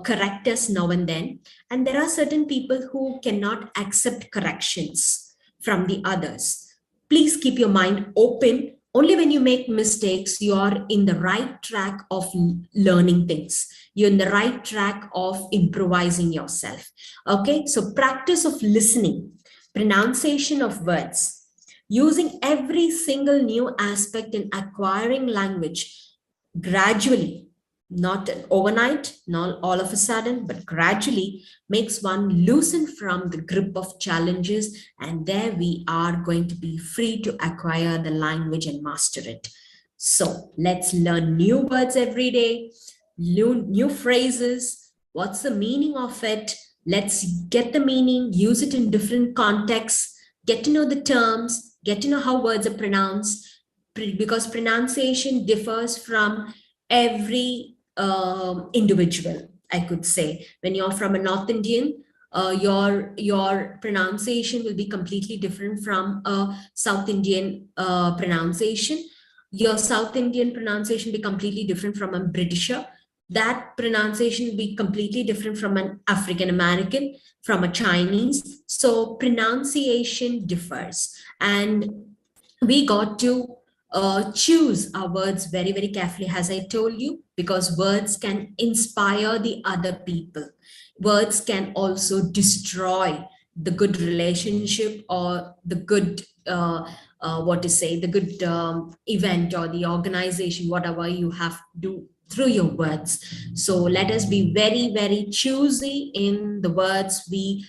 correct us now and then, and there are certain people who cannot accept corrections from the others. Please keep your mind open. Only when you make mistakes, you are in the right track of learning things. You're in the right track of improvising yourself. Okay, so practice of listening, pronunciation of words, using every single new aspect in acquiring language gradually, not overnight, not all of a sudden, but gradually makes one loosen from the grip of challenges. And there we are going to be free to acquire the language and master it. So let's learn new words every day, new phrases. What's the meaning of it? Let's get the meaning, use it in different contexts, get to know the terms, get to know how words are pronounced, because pronunciation differs from every individual, I could say. When you're from a North Indian, your pronunciation will be completely different from a South Indian pronunciation. Your South Indian pronunciation will be completely different from a Britisher. That pronunciation will be completely different from an African American, from a Chinese. So pronunciation differs, and we got to choose our words very, very carefully, as I told you, because words can inspire the other people. Words can also destroy the good relationship or the good, the good event or the organization, whatever you have to do through your words. So let us be very, very choosy in the words we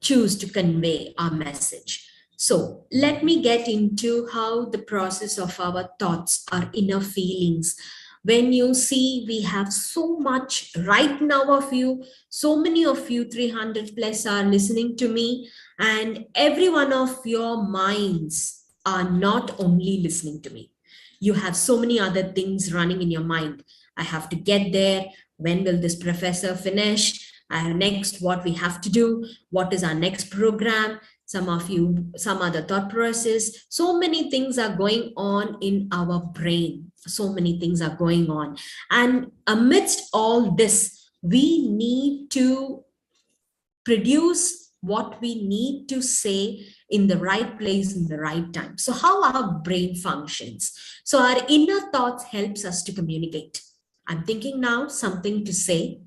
choose to convey our message. So let me get into how the process of our thoughts, our inner feelings. When you see we have so much right now of you, so many of you, 300 plus are listening to me, and every one of your minds are not only listening to me. You have so many other things running in your mind. I have to get there. When will this professor finish? Next, what we have to do? What is our next program? Some of you, some other thought process. So many things are going on in our brain. So many things are going on. And amidst all this, we need to produce what we need to say in the right place, in the right time. So how our brain functions. So our inner thoughts helps us to communicate. I'm thinking now something to say.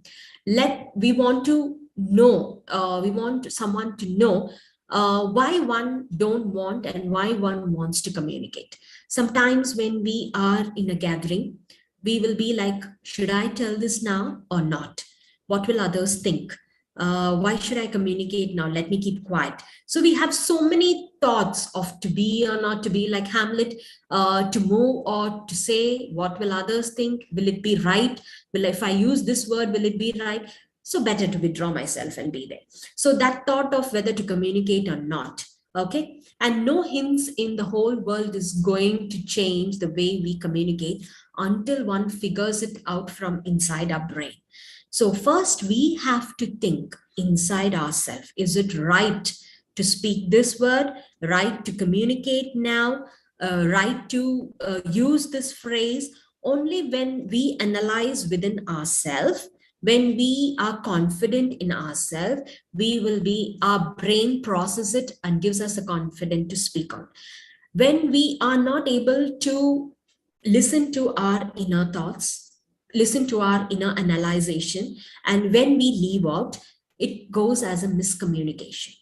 We want to know, we want someone to know why one don't want and why one wants to communicate. Sometimes when we are in a gathering, we will be like, should I tell this now or not? What will others think? Why should I communicate now? Let me keep quiet. So we have so many thoughts of to be or not to be, like Hamlet, to move or to say. What will others think? Will it be right? If I use this word, will it be right? So better to withdraw myself and be there. So that thought of whether to communicate or not. Okay. And no hints in the whole world is going to change the way we communicate until one figures it out from inside our brain. So first we have to think inside ourselves. Is it right to speak this word? Right to communicate now? right to use this phrase only when we analyze within ourselves. When we are confident in ourselves, our brain process it and gives us a confidence to speak on. When we are not able to listen to our inner thoughts, listen to our inner analyzation, and when we leave out, it goes as a miscommunication.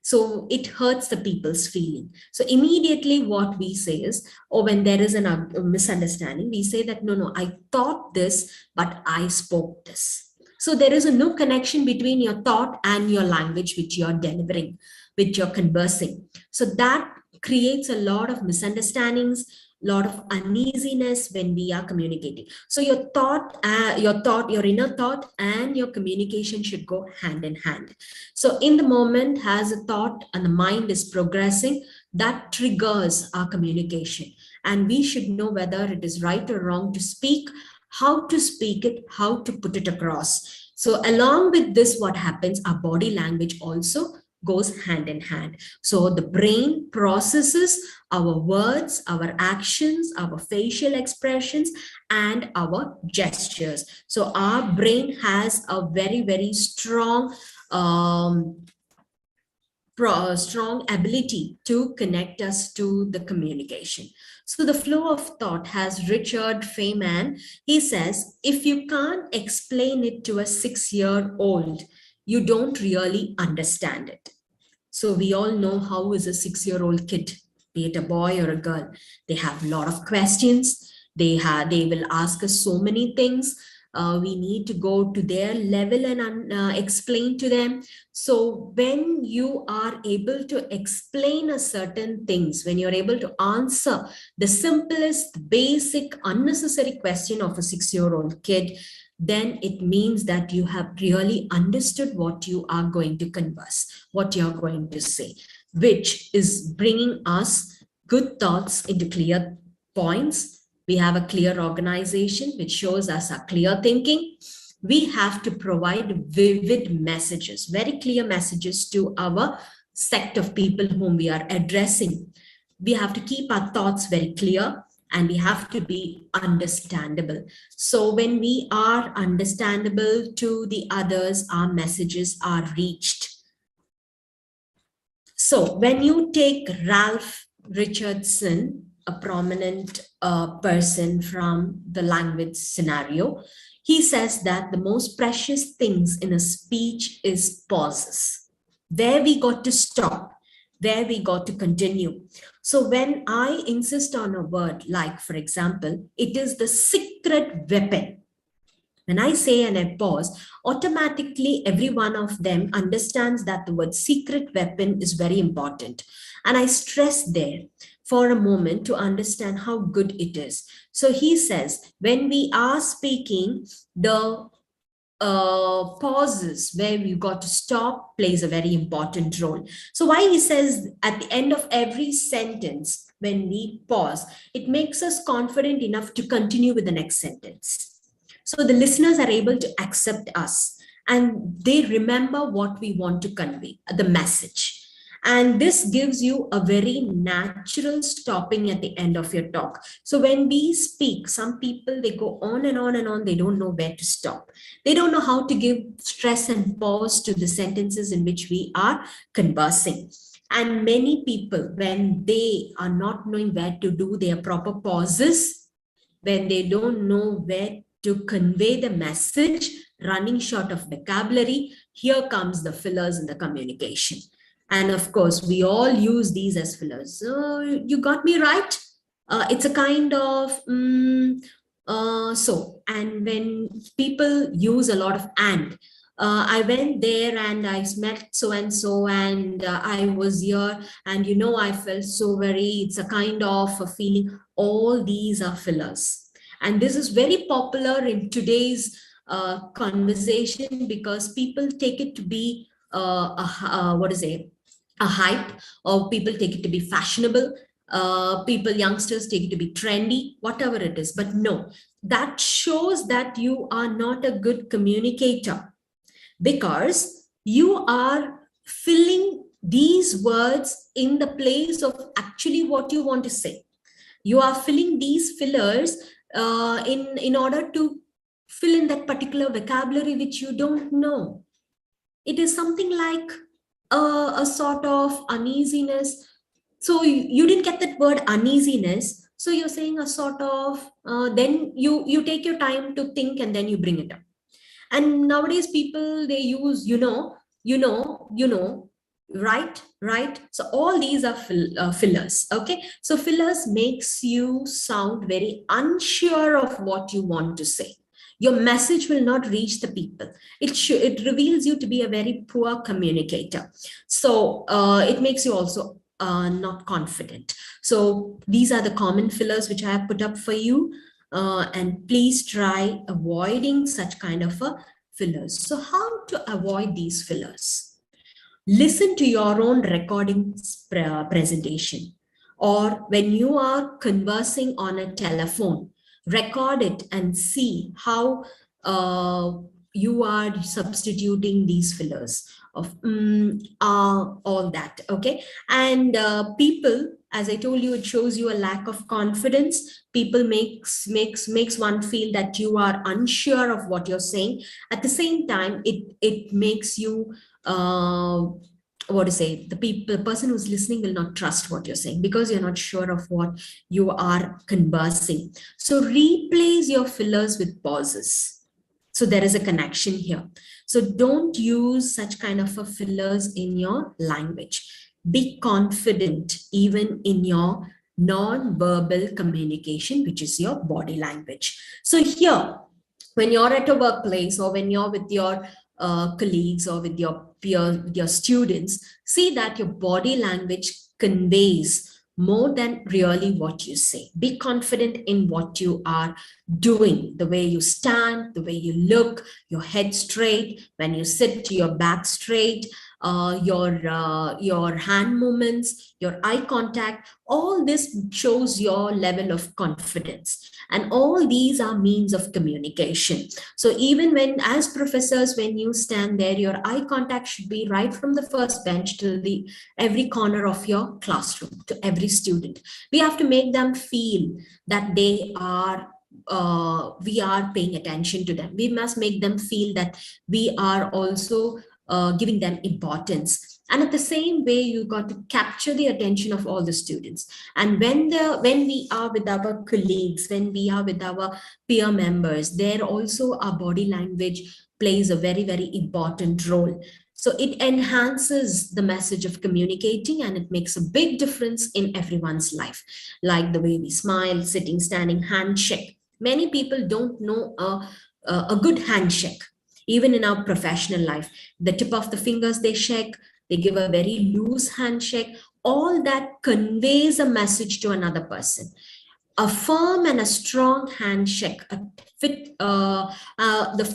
So it hurts the people's feeling. So immediately what we say is, or when there is a misunderstanding, we say that, no, I thought this, but I spoke this. So there is no connection between your thought and your language, which you're delivering, which you're conversing. So that creates a lot of misunderstandings, lot of uneasiness when we are communicating. So your inner thought and your communication should go hand in hand. So in the moment, as a thought and the mind is progressing, that triggers our communication. And we should know whether it is right or wrong to speak, how to speak it, how to put it across. So along with this, what happens, our body language also goes hand in hand. So the brain processes our words, our actions, our facial expressions, and our gestures. So our brain has a very, very strong strong ability to connect us to the communication. So the flow of thought has Richard Feynman. He says, if you can't explain it to a 6-year-old, you don't really understand it. So we all know how is a 6-year-old kid, be it a boy or a girl. They have a lot of questions. They will ask us so many things. We need to go to their level and explain to them. So when you are able to explain a certain things, when you're able to answer the simplest, basic, unnecessary question of a 6-year-old kid, then it means that you have really understood what you are going to converse, what you're going to say, which is bringing us good thoughts into clear points. We have a clear organization, which shows us a clear thinking. We have to provide vivid messages, very clear messages to our sect of people whom we are addressing. We have to keep our thoughts very clear, and we have to be understandable. So when we are understandable to the others, our messages are reached. So when you take Ralph Richardson, a prominent person from the language scenario, he says that the most precious things in a speech is pauses, where we got to stop, where we got to continue. So when I insist on a word, like for example, it is the secret weapon. When I say and I pause, automatically every one of them understands that the word secret weapon is very important. And I stress there for a moment to understand how good it is. So he says, when we are speaking, the pauses where we got to stop plays a very important role. So why he says at the end of every sentence, when we pause, it makes us confident enough to continue with the next sentence. So the listeners are able to accept us and they remember what we want to convey, the message. And this gives you a very natural stopping at the end of your talk. So when we speak, some people, they go on and on and on. They don't know where to stop. They don't know how to give stress and pause to the sentences in which we are conversing. And many people, when they are not knowing where to do their proper pauses, when they don't know where to convey the message, running short of vocabulary, here comes the fillers in the communication. And of course, we all use these as fillers. So you got me right. It's a kind of so. And when people use a lot of and, I went there and I met so and so, and I was here, and I felt so very. It's a kind of a feeling. All these are fillers. And this is very popular in today's conversation because people take it to be a hype, or people take it to be fashionable. Youngsters take it to be trendy, whatever it is. But no, that shows that you are not a good communicator because you are filling these words in the place of actually what you want to say. You are filling these fillers in order to fill in that particular vocabulary which you don't know. It is something like a sort of uneasiness. So you didn't get that word uneasiness. So you're saying a sort of, then you take your time to think and then you bring it up. And nowadays people, they use, right. So all these are fillers. Okay, so fillers makes you sound very unsure of what you want to say. Your message will not reach the people. It reveals you to be a very poor communicator. So it makes you also not confident. So these are the common fillers which I have put up for you. And please try avoiding such kind of fillers. So how to avoid these fillers? Listen to your own recording presentation, or when you are conversing on a telephone, record it and see how you are substituting these fillers of all that. Okay, and people, as I told you, it shows you a lack of confidence. People makes one feel that you are unsure of what you're saying. At the same time, it makes you what to say, the person who's listening will not trust what you're saying because you're not sure of what you are conversing. So replace your fillers with pauses. So there is a connection here. So don't use such kind of a fillers in your language. Be confident even in your non-verbal communication, which is your body language. So here, when you're at a workplace or when you're with your colleagues or with your peers, with your students, see that your body language conveys more than really what you say. Be confident in what you are doing, the way you stand, the way you look, your head straight, when you sit, your back straight, your hand movements, your eye contact. All this shows your level of confidence. And all these are means of communication. So even when, as professors, when you stand there, your eye contact should be right from the first bench to the every corner of your classroom, to every student. We have to make them feel that they are we are paying attention to them. We must make them feel that we are also giving them importance. And at the same way, you got to capture the attention of all the students. And when we are with our colleagues, when we are with our peer members, there also our body language plays a very, very important role. So it enhances the message of communicating, and it makes a big difference in everyone's life. Like the way we smile, sitting, standing, handshake. Many people don't know a good handshake. Even in our professional life, the tip of the fingers they shake, they give a very loose handshake. All that conveys a message to another person. A firm and a strong handshake, the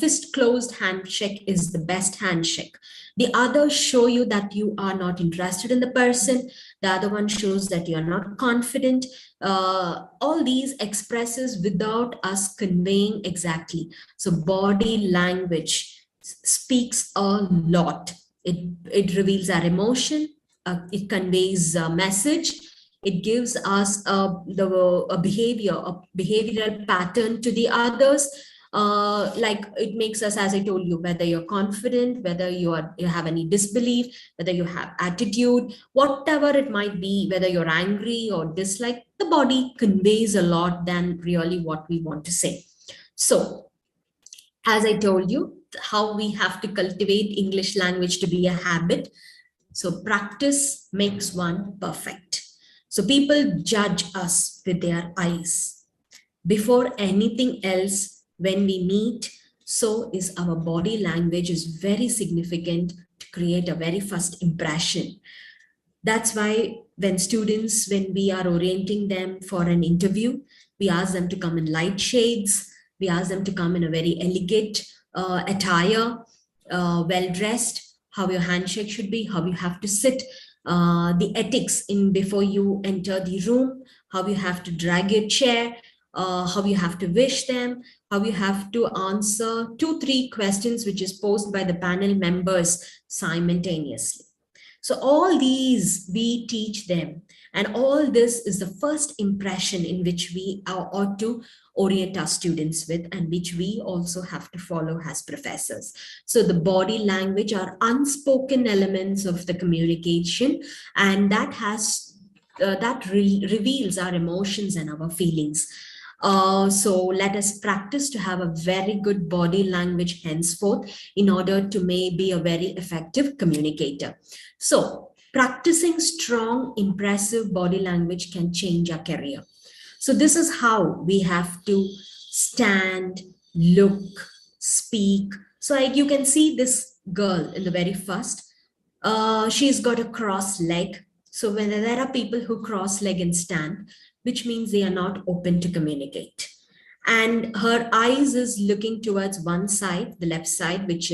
fist closed handshake is the best handshake. The others show you that you are not interested in the person. The other one shows that you are not confident. All these expresses without us conveying exactly. So body language speaks a lot. It reveals our emotion. It conveys a message. It gives us a behavioral pattern to the others. Like it makes us, as I told you, whether you're confident, whether you have any disbelief, whether you have attitude, whatever it might be, whether you're angry or dislike, the body conveys a lot than really what we want to say. So, as I told you, how we have to cultivate English language to be a habit. So practice makes one perfect. So people judge us with their eyes. Before anything else, when we meet, so is our body language is very significant to create a very first impression. That's why when we are orienting them for an interview, we ask them to come in light shades. We ask them to come in a very elegant attire, well-dressed, how your handshake should be, how you have to sit, the ethics in before you enter the room, how you have to drag your chair, how you have to wish them, how you have to answer 2-3 questions which is posed by the panel members simultaneously. So all these we teach them, and all this is the first impression in which we ought to orient our students with, and which we also have to follow as professors. So the body language are unspoken elements of the communication, and that reveals our emotions and our feelings. So let us practice to have a very good body language henceforth in order to be a very effective communicator. So practicing strong, impressive body language can change our career. So this is how we have to stand, look, speak. So you can see this girl in the very first. She's got a cross leg. So when there are people who cross leg and stand, which means they are not open to communicate. And her eyes is looking towards one side, the left side, which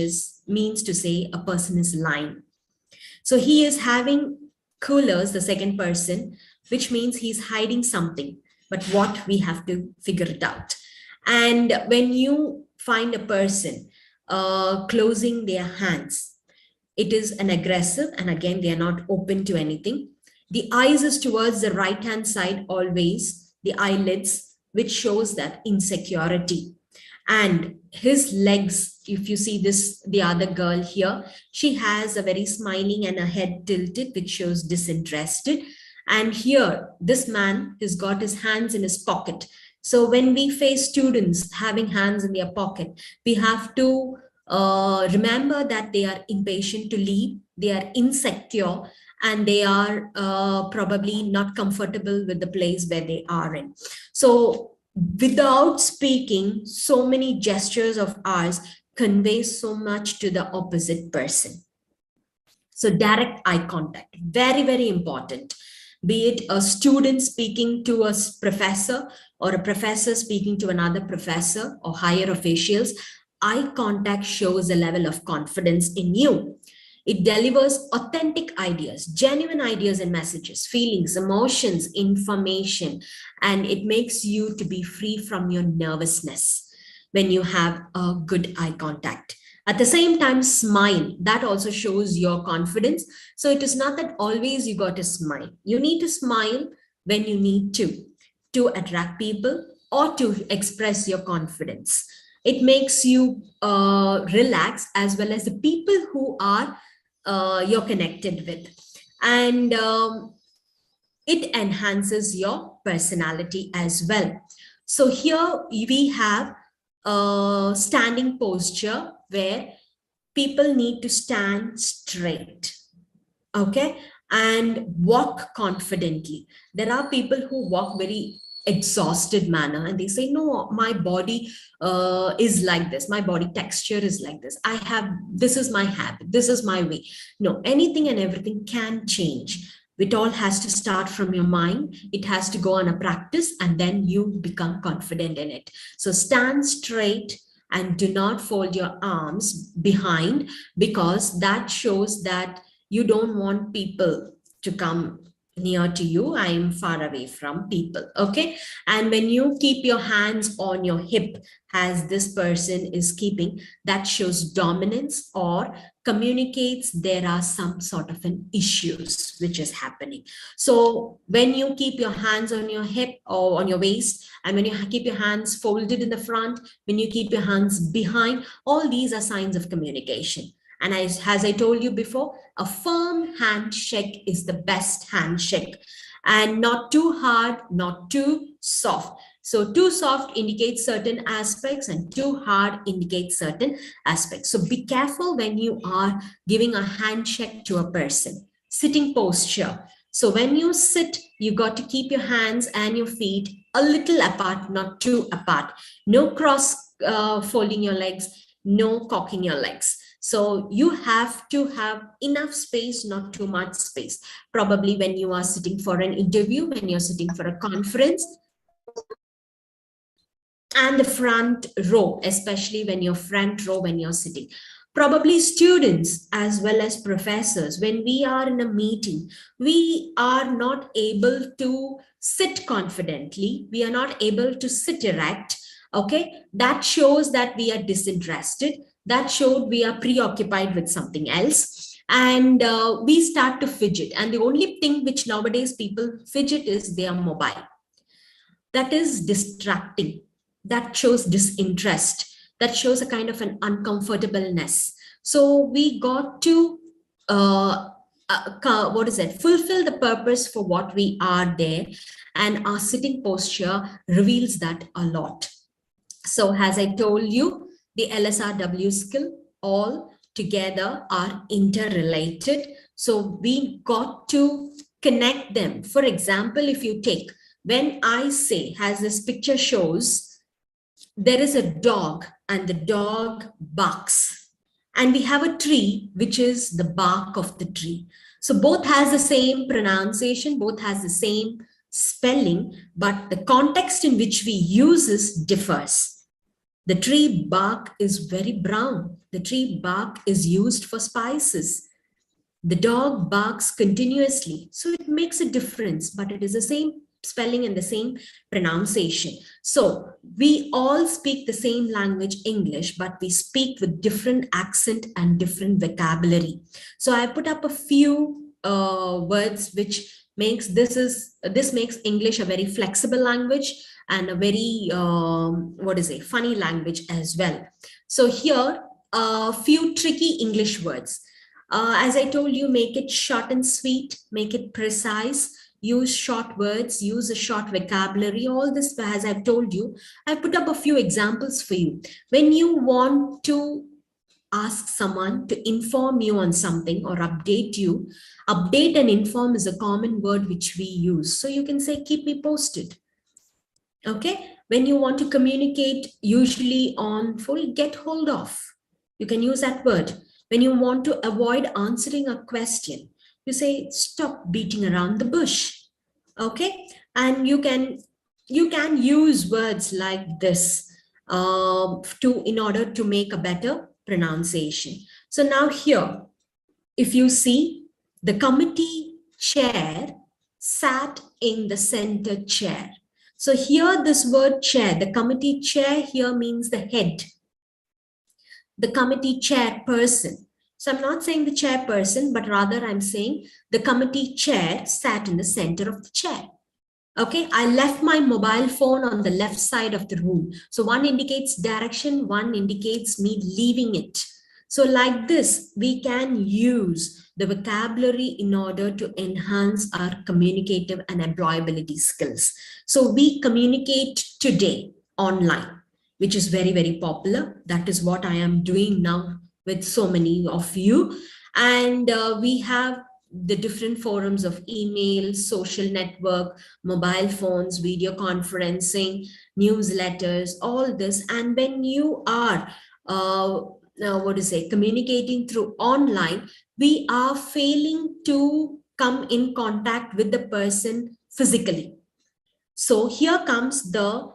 means to say a person is lying. So he is having coolers, the second person, which means he's hiding something, but what we have to figure it out. And when you find a person closing their hands, it is an aggressive, and again, they are not open to anything. The eyes is towards the right-hand side always, the eyelids, which shows that insecurity. And his legs, if you see this, the other girl here, she has a very smiling and a head tilted, which shows disinterested. And here, this man has got his hands in his pocket. So when we face students having hands in their pocket, we have to remember that they are impatient to leave, they are insecure, and they are probably not comfortable with the place where they are in. So without speaking, so many gestures of ours convey so much to the opposite person. So direct eye contact, very, very important. Be it a student speaking to a professor or a professor speaking to another professor or higher officials, eye contact shows a level of confidence in you. It delivers authentic ideas, genuine ideas and messages, feelings, emotions, information, and it makes you to be free from your nervousness when you have a good eye contact. At the same time, smile. That also shows your confidence. So it is not that always you got to smile. You need to smile when you need to attract people or to express your confidence. It makes you relax, as well as the people who are you're connected with. And it enhances your personality as well. So here we have a standing posture where people need to stand straight, okay, and walk confidently. There are people who walk very exhausted manner and they say, no, my body is like this, my body texture is like this, this is my habit, this is my way. No, anything and everything can change. It all has to start from your mind. It has to go on a practice, and then you become confident in it. So stand straight and do not fold your arms behind, because that shows that you don't want people to come near to you. I am far away from people, okay? And when you keep your hands on your hip, as this person is keeping, that shows dominance or communicates there are some sort of an issues which is happening. So when you keep your hands on your hip or on your waist, and when you keep your hands folded in the front, when you keep your hands behind, all these are signs of communication. And as I told you before, a firm handshake is the best handshake, and not too hard, not too soft. So too soft indicates certain aspects and too hard indicates certain aspects. So be careful when you are giving a handshake to a person. Sitting posture. So when you sit, you got to keep your hands and your feet a little apart, not too apart. No cross folding your legs, no cocking your legs. So you have to have enough space, not too much space. Probably when you are sitting for an interview, when you're sitting for a conference, and the front row, especially when you're front row, when you're sitting. Probably students as well as professors, when we are in a meeting, we are not able to sit confidently. We are not able to sit erect. Okay, that shows that we are disinterested. That showed we are preoccupied with something else. and we start to fidget. And the only thing which nowadays people fidget is their mobile. That is distracting. That shows disinterest. That shows a kind of an uncomfortableness. So we got to fulfill the purpose for what we are there, and our sitting posture reveals that a lot. So as I told you, the LSRW skill all together are interrelated. So we got to connect them. For example, if you take, when I say, as this picture shows, there is a dog and the dog barks, and we have a tree, which is the bark of the tree. So both has the same pronunciation, both has the same spelling, but the context in which we use this differs. The tree bark is very brown. The tree bark is used for spices. The dog barks continuously. So it makes a difference, but it is the same spelling and the same pronunciation. So we all speak the same language, English, but we speak with different accent and different vocabulary. So I put up a few words which makes this makes English a very flexible language and a very funny language as well. So here a few tricky English words. As I told you, make it short and sweet, make it precise, use short words, use a short vocabulary. All this, as I've told you, I put up a few examples for you. When you want to ask someone to inform you on something or update you, update and inform is a common word which we use. So you can say, keep me posted. Okay. When you want to communicate, usually on full, get hold of, you can use that word. When you want to avoid answering a question, you say, stop beating around the bush. Okay. And you can use words like this in order to make a better pronunciation. So now here, if you see, the committee chair sat in the center chair. So here this word chair, the committee chair here means the head, the committee chairperson. So I'm not saying the chairperson, but rather I'm saying the committee chair sat in the center of the chair. Okay, I left my mobile phone on the left side of the room. So one indicates direction, one indicates me leaving it. So like this, we can use the vocabulary in order to enhance our communicative and employability skills. So we communicate today online, which is very, very popular. That is what I am doing now with so many of you. And we have the different forums of email, social network, mobile phones, video conferencing, newsletters, all this. And when you are communicating through online, we are failing to come in contact with the person physically. So here comes the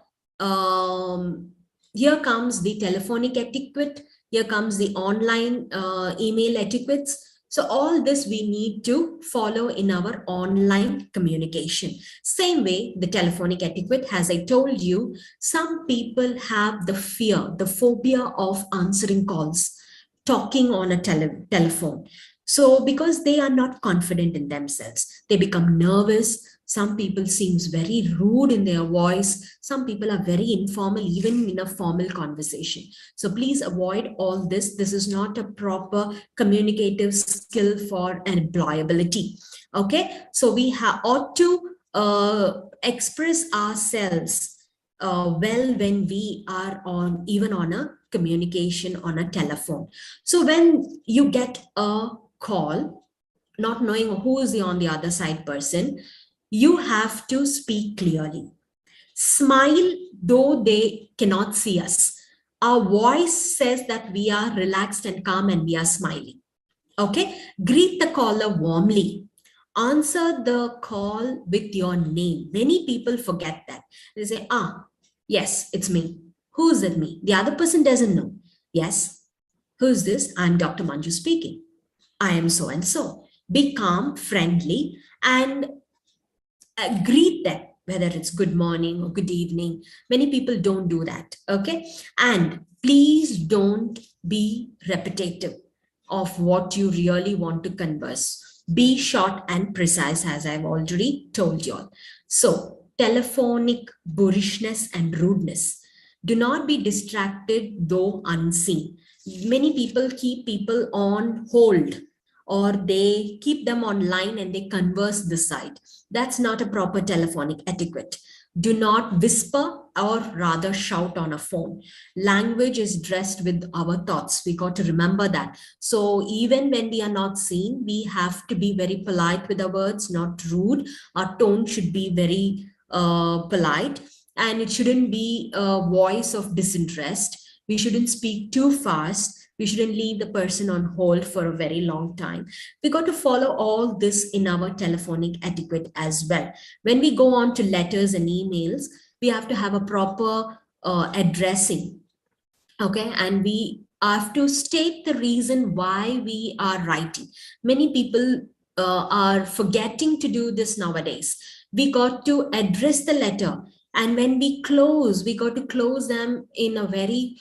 telephonic etiquette, here comes the online email etiquettes. So all this we need to follow in our online communication. Same way, the telephonic etiquette, as I told you, some people have the fear, the phobia of answering calls, talking on a telephone. So because they are not confident in themselves, they become nervous. Some people seems very rude in their voice. Some people are very informal, even in a formal conversation. So please avoid all this. This is not a proper communicative skill for employability. Okay, so we ought to express ourselves well when we are even on a communication on a telephone. So when you get a call, not knowing who is on the other side person, you have to speak clearly. Smile, though they cannot see us. Our voice says that we are relaxed and calm and we are smiling. Okay, greet the caller warmly. Answer the call with your name. Many people forget that. They say, yes, it's me. Who is it me? The other person doesn't know. Yes, who's this? I'm Dr. Manju speaking. I am so and so. Be calm, friendly, and greet them, whether it's good morning or good evening. Many people don't do that. Okay. And please don't be repetitive. of what you really want to converse. Be short and precise, as I've already told you all. So, telephonic boorishness and rudeness. Do not be distracted though unseen. Many people keep people on hold, or they keep them online and they converse this side. That's not a proper telephonic etiquette. Do not whisper or rather shout on a phone. Language is dressed with our thoughts. We got to remember that. So even when we are not seen, we have to be very polite with our words, not rude. Our tone should be very polite, and it shouldn't be a voice of disinterest. We shouldn't speak too fast. We shouldn't leave the person on hold for a very long time. We got to follow all this in our telephonic etiquette as well. When we go on to letters and emails, we have to have a proper addressing. Okay, and we have to state the reason why we are writing. Many people are forgetting to do this nowadays. We got to address the letter, and when we got to close them in a very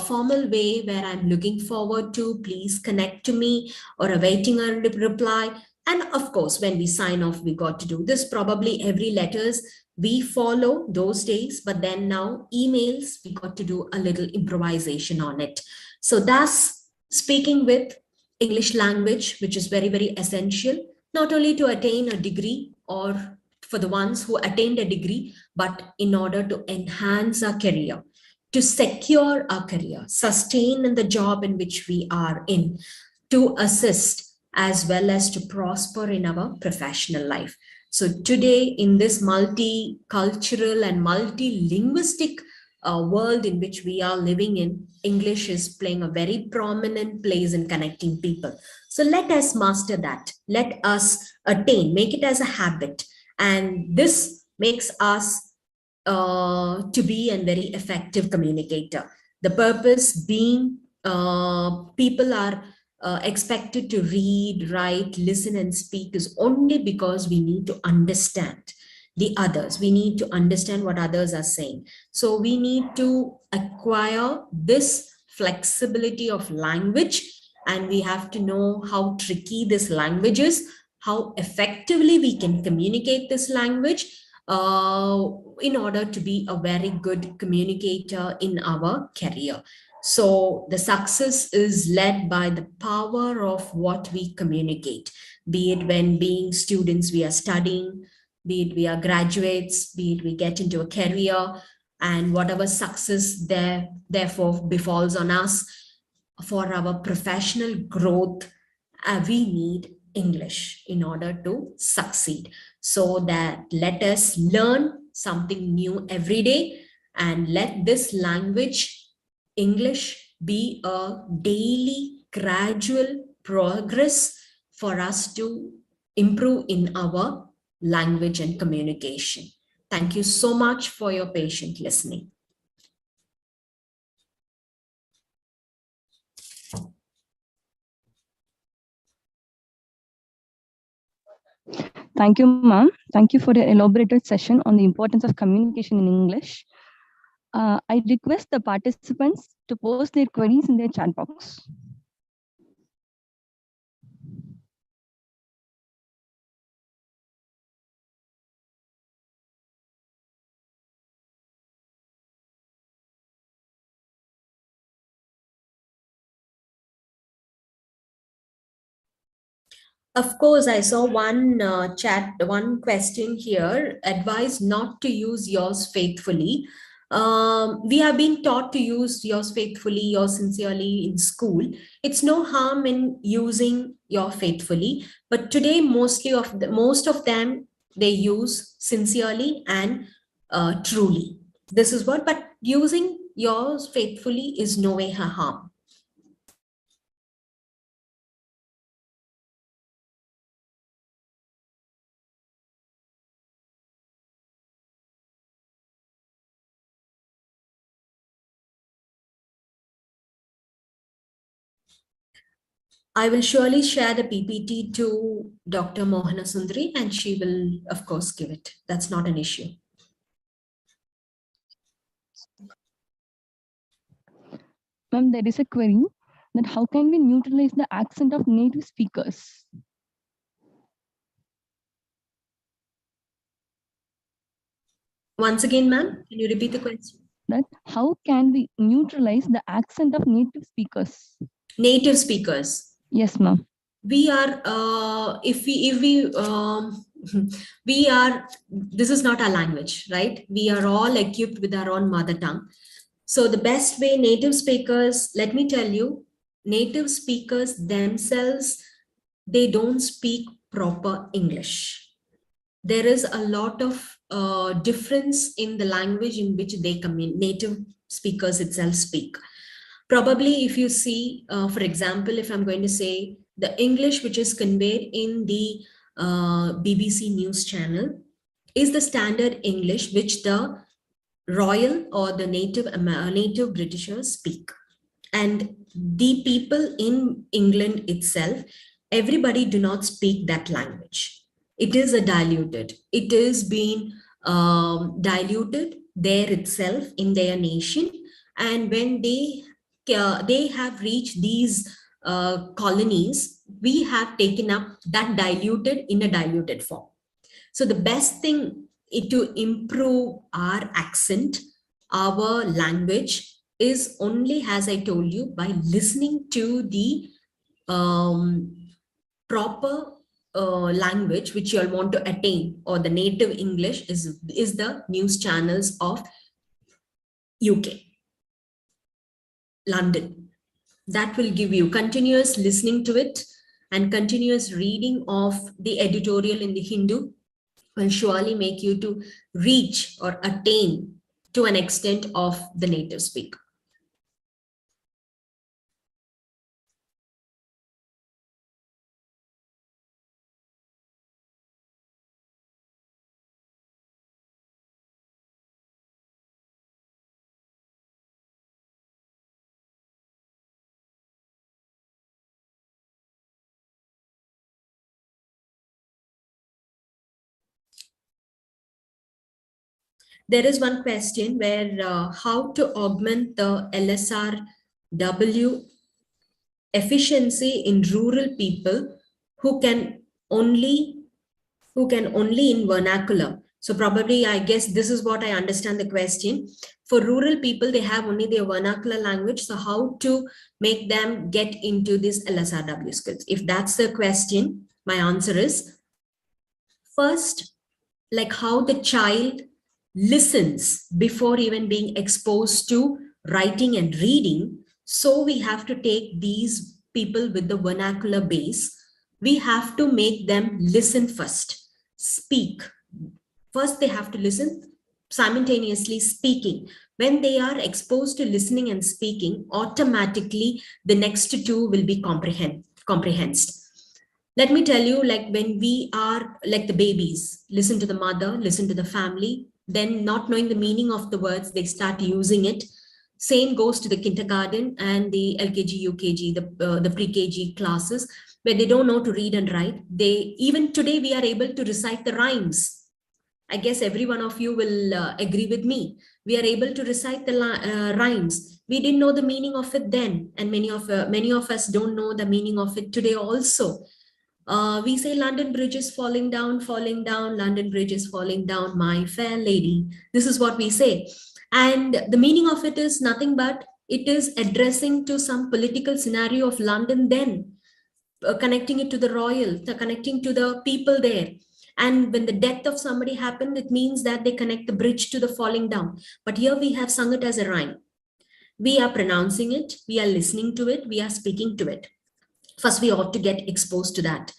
formal way, where I'm looking forward to, please connect to me, or awaiting a reply. And of course, when we sign off, we got to do this. Probably every letters we follow those days, but then now emails, we got to do a little improvisation on it. So thus, speaking with English language, which is very, very essential, not only to attain a degree or for the ones who attained a degree, but in order to enhance our career, to secure our career, sustain in the job in which we are in, to assist as well as to prosper in our professional life. So today, in this multicultural and multilinguistic world in which we are living in, English is playing a very prominent place in connecting people. So let us master that. Let us attain, make it as a habit. And this makes us to be a very effective communicator. The purpose being people are expected to read, write, listen, and speak is only because we need to understand the others. We need to understand what others are saying. So we need to acquire this flexibility of language, and we have to know how tricky this language is, how effectively we can communicate this language in order to be a very good communicator in our career. So the success is led by the power of what we communicate, be it when being students, we are studying, be it we are graduates, be it we get into a career, and whatever success therefore befalls on us for our professional growth, we need English in order to succeed. So that let us learn something new every day, and let this language, English, be a daily gradual progress for us to improve in our language and communication. Thank you so much for your patient listening. Thank you, ma'am. Thank you for the elaborated session on the importance of communication in English. I request the participants to post their queries in their chat box. Of course, I saw one one question here. Advise not to use yours faithfully. We have been taught to use yours faithfully, yours sincerely in school. It's no harm in using your faithfully, but today most of them, they use sincerely and truly. This is what, but using yours faithfully is no way a harm. I will surely share the PPT to Dr. Mohana Sundari, and she will, of course, give it. That's not an issue. Ma'am, there is a query. that how can we neutralize the accent of native speakers? Once again, ma'am, can you repeat the question? That how can we neutralize the accent of native speakers? Native speakers. Yes, ma'am. We are, if we we are, this is not our language, right? We are all equipped with our own mother tongue. So the best way native speakers, let me tell you, native speakers themselves, they don't speak proper English. There is a lot of difference in the language in which they native speakers itself speak. Probably if you see, for example, if I'm going to say the English which is conveyed in the BBC news channel is the standard English which the royal or the native Britishers speak. And the people in England itself, everybody do not speak that language. It is a diluted. It is being diluted there itself in their nation. And when they have reached these colonies, we have taken up that diluted in a diluted form. So the best thing to improve our accent, our language, is only, as I told you, by listening to the proper language which you all want to attain, or the native English is the news channels of UK, London. That will give you continuous listening to it, and continuous reading of the editorial in the Hindu will surely make you to reach or attain to an extent of the native speaker. There is one question where how to augment the LSRW efficiency in rural people who can only in vernacular. So probably, I guess this is what I understand the question. For rural people, they have only their vernacular language. So how to make them get into this LSRW skills? If that's the question, my answer is first, like how the child listens before even being exposed to writing and reading. So we have to take these people with the vernacular base. We have to make them listen first, speak. First, they have to listen, simultaneously speaking. When they are exposed to listening and speaking, automatically the next two will be comprehended. Let me tell you, like when we are like the babies, listen to the mother, listen to the family, then not knowing the meaning of the words, they start using it. Same goes to the kindergarten and the LKG, UKG, the pre-KG classes, where they don't know to read and write. Even today, we are able to recite the rhymes. I guess every one of you will agree with me. We are able to recite the rhymes. We didn't know the meaning of it then, and many of us don't know the meaning of it today also. We say London Bridge is falling down, London Bridge is falling down, my fair lady. This is what we say. And the meaning of it is nothing but it is addressing to some political scenario of London then, connecting it to the royal, connecting to the people there. And when the death of somebody happened, it means that they connect the bridge to the falling down. But here we have sung it as a rhyme. We are pronouncing it, we are listening to it, we are speaking to it. First, we ought to get exposed to that.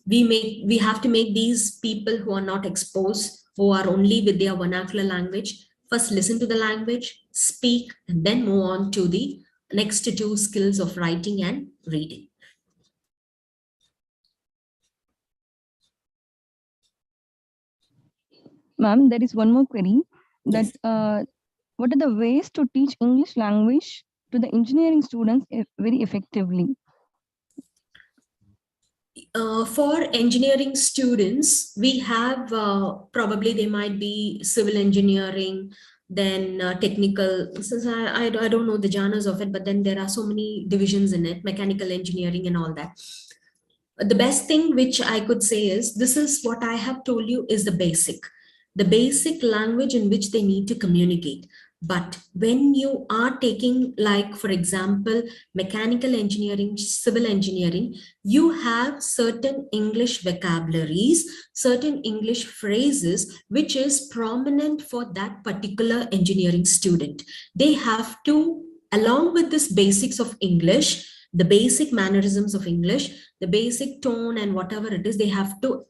We have to make these people who are not exposed, who are only with their vernacular language, first listen to the language, speak, and then move on to the next two skills of writing and reading. Ma'am, there is one more query that Yes. what are the ways to teach English language to the engineering students very effectively? For engineering students, we have probably they might be civil engineering, then technical, since I don't know the genres of it, but then there are so many divisions in it, mechanical engineering and all that. The best thing which I could say is, this is what I have told you is the basic language in which they need to communicate. But when you are taking, like, for example, mechanical engineering, civil engineering, you have certain English vocabularies, certain English phrases, which is prominent for that particular engineering student. They have to, along with this basics of English, the basic mannerisms of English, the basic tone and whatever it is, they have to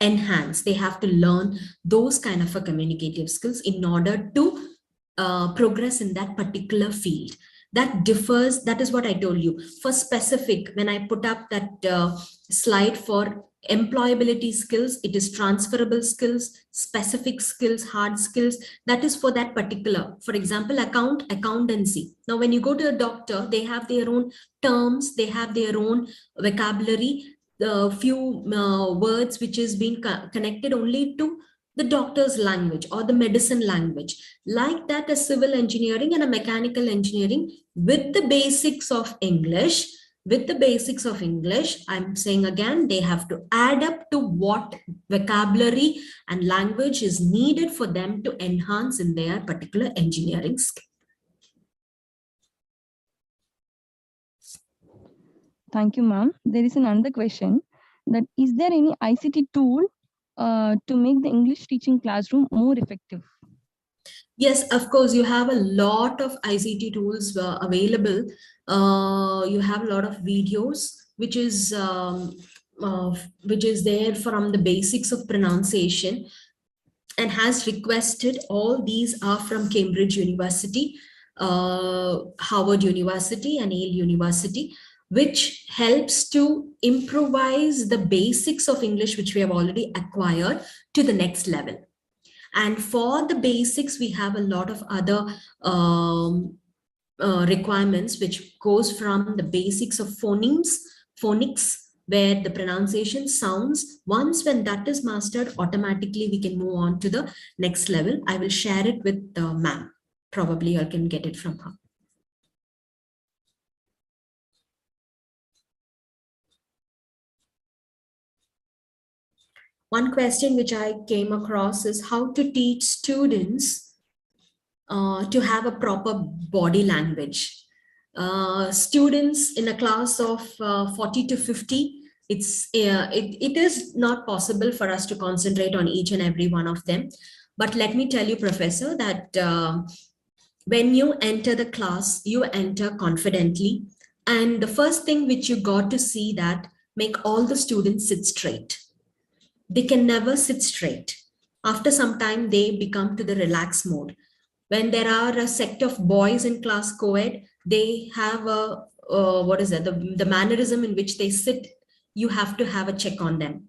enhance, they have to learn those kind of a communicative skills in order to progress in that particular field. That differs, that is what I told you. For specific, when I put up that slide for employability skills, it is transferable skills, specific skills, hard skills, that is for that particular. For example, accountancy. Now, when you go to a doctor, they have their own terms, they have their own vocabulary, the few words which is being connected only to the doctor's language or the medicine language. Like that, a civil engineering and a mechanical engineering with the basics of English, I'm saying again, they have to add up to what vocabulary and language is needed for them to enhance in their particular engineering skill. Thank you, ma'am. There is another question, that is there any ICT tool to make the English teaching classroom more effective? Yes, of course, you have a lot of ICT tools available. You have a lot of videos, which is there from the basics of pronunciation, and has requested, all these are from Cambridge University, Harvard University and Yale University, which helps to improvise the basics of English, which we have already acquired, to the next level. And for the basics, we have a lot of other requirements, which goes from the basics of phonics, where the pronunciation sounds. Once when that is mastered, automatically we can move on to the next level. I will share it with ma'am. Probably I can get it from her. One question which I came across is how to teach students to have a proper body language. Students in a class of 40 to 50, it is not possible for us to concentrate on each and every one of them. But let me tell you, Professor, that when you enter the class, you enter confidently. And the first thing which you got to see, that make all the students sit straight. They can never sit straight. After some time, they become to the relaxed mode. When there are a sect of boys in class co-ed, they have a, the mannerism in which they sit, you have to have a check on them.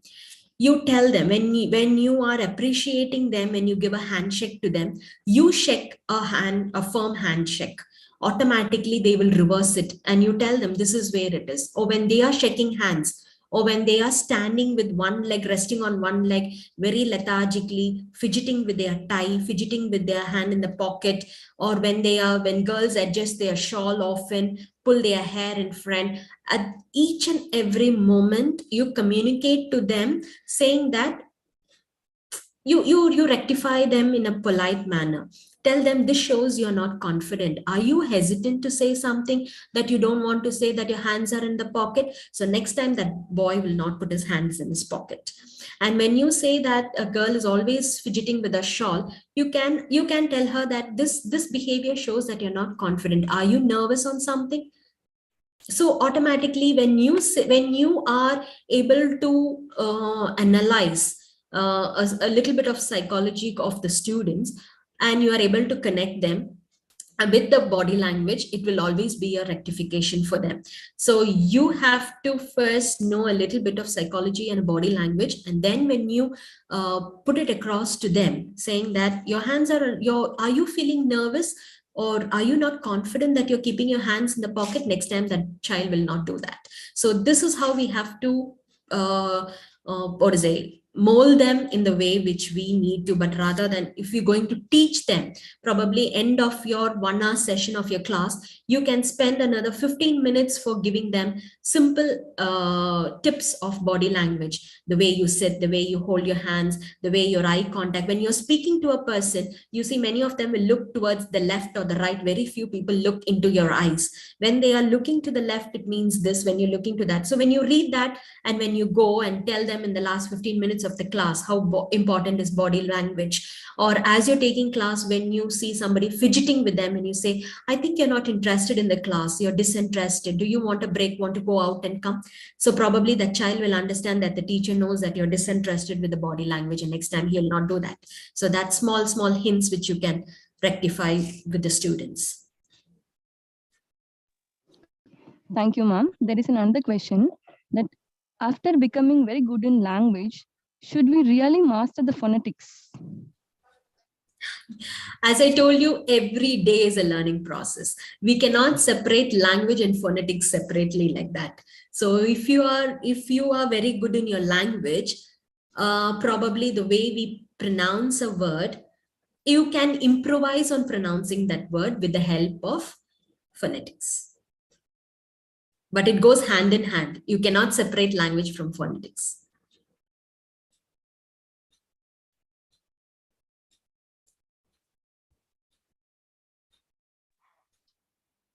You tell them, when you are appreciating them, when you give a handshake to them, you shake a firm handshake. Automatically, they will reverse it, and you tell them this is where it is. Or when they are shaking hands, or when they are standing with one leg resting on one leg, very lethargically, fidgeting with their tie, fidgeting with their hand in the pocket, or when girls adjust their shawl often, pull their hair in front, at each and every moment, you communicate to them, saying that you rectify them in a polite manner. Tell them this shows you're not confident. Are you hesitant to say something that you don't want to say, that your hands are in the pocket? So next time that boy will not put his hands in his pocket. And when you say that a girl is always fidgeting with a shawl, you can tell her that this behavior shows that you're not confident. Are you nervous on something? So automatically, when you are able to analyze a little bit of psychology of the students, and you are able to connect them with the body language, it will always be a rectification for them. So you have to first know a little bit of psychology and body language, and then when you put it across to them, saying that your hands are you feeling nervous, or are you not confident that you're keeping your hands in the pocket? Next time that child will not do that. So this is how we have to mold them in the way which we need to, but rather than if you're going to teach them, probably end of your 1 hour session of your class, you can spend another 15 minutes for giving them simple tips of body language, the way you sit, the way you hold your hands, the way your eye contact. When you're speaking to a person, you see many of them will look towards the left or the right. Very few people look into your eyes. When they are looking to the left, it means this. When you're looking to that, so when you read that and when you go and tell them in the last 15 minutes of the class how important is body language, or as you're taking class, when you see somebody fidgeting with them and you say, I think you're not interested in the class, you're disinterested, do you want a break, want to go out and come? So probably that child will understand that the teacher knows that you're disinterested with the body language, and next time he'll not do that. So that's small hints which you can rectify with the students. Thank you, ma'am. There is another question that after becoming very good in language, should we really master the phonetics? As I told you, every day is a learning process. We cannot separate language and phonetics separately like that. So if you are very good in your language, probably the way we pronounce a word, you can improvise on pronouncing that word with the help of phonetics. But it goes hand in hand. You cannot separate language from phonetics.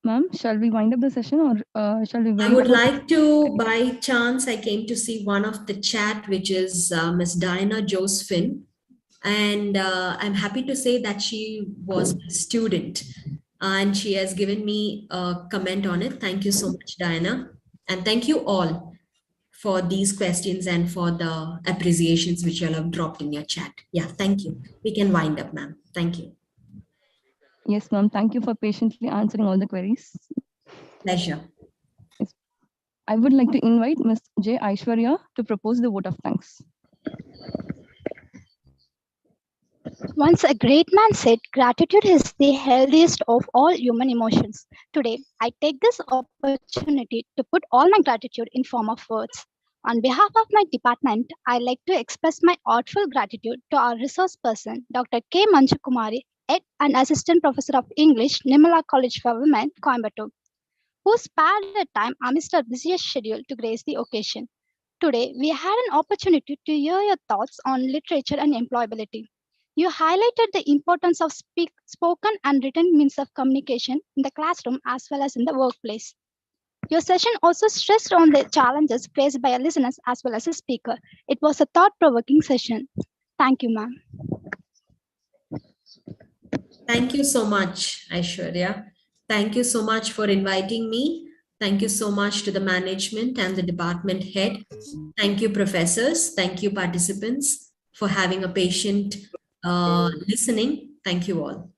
Ma'am, shall we wind up the session or shall we wait? I would like to, by chance, I came to see one of the chat, which is Miss Diana Josephine. And I'm happy to say that she was a student and she has given me a comment on it. Thank you so much, Diana. And thank you all for these questions and for the appreciations which you all have dropped in your chat. Yeah, thank you. We can wind up, ma'am. Thank you. Yes, ma'am. Thank you for patiently answering all the queries. Pleasure. Yes. I would like to invite Ms. J. Aishwarya to propose the vote of thanks. Once a great man said, gratitude is the healthiest of all human emotions. Today, I take this opportunity to put all my gratitude in form of words. On behalf of my department, I like to express my heartfelt gratitude to our resource person, Dr. K. Manchukumari, Head and Assistant Professor of English, Nimala College for Women, Coimbatore, who spared a time amidst our busiest schedule to grace the occasion. Today, we had an opportunity to hear your thoughts on literature and employability. You highlighted the importance of spoken and written means of communication in the classroom as well as in the workplace. Your session also stressed on the challenges faced by our listeners as well as a speaker. It was a thought-provoking session. Thank you, ma'am. Thank you so much, Aishwarya. Thank you so much for inviting me. Thank you so much to the management and the department head. Thank you, professors. Thank you, participants, for having a patient listening. Thank you all.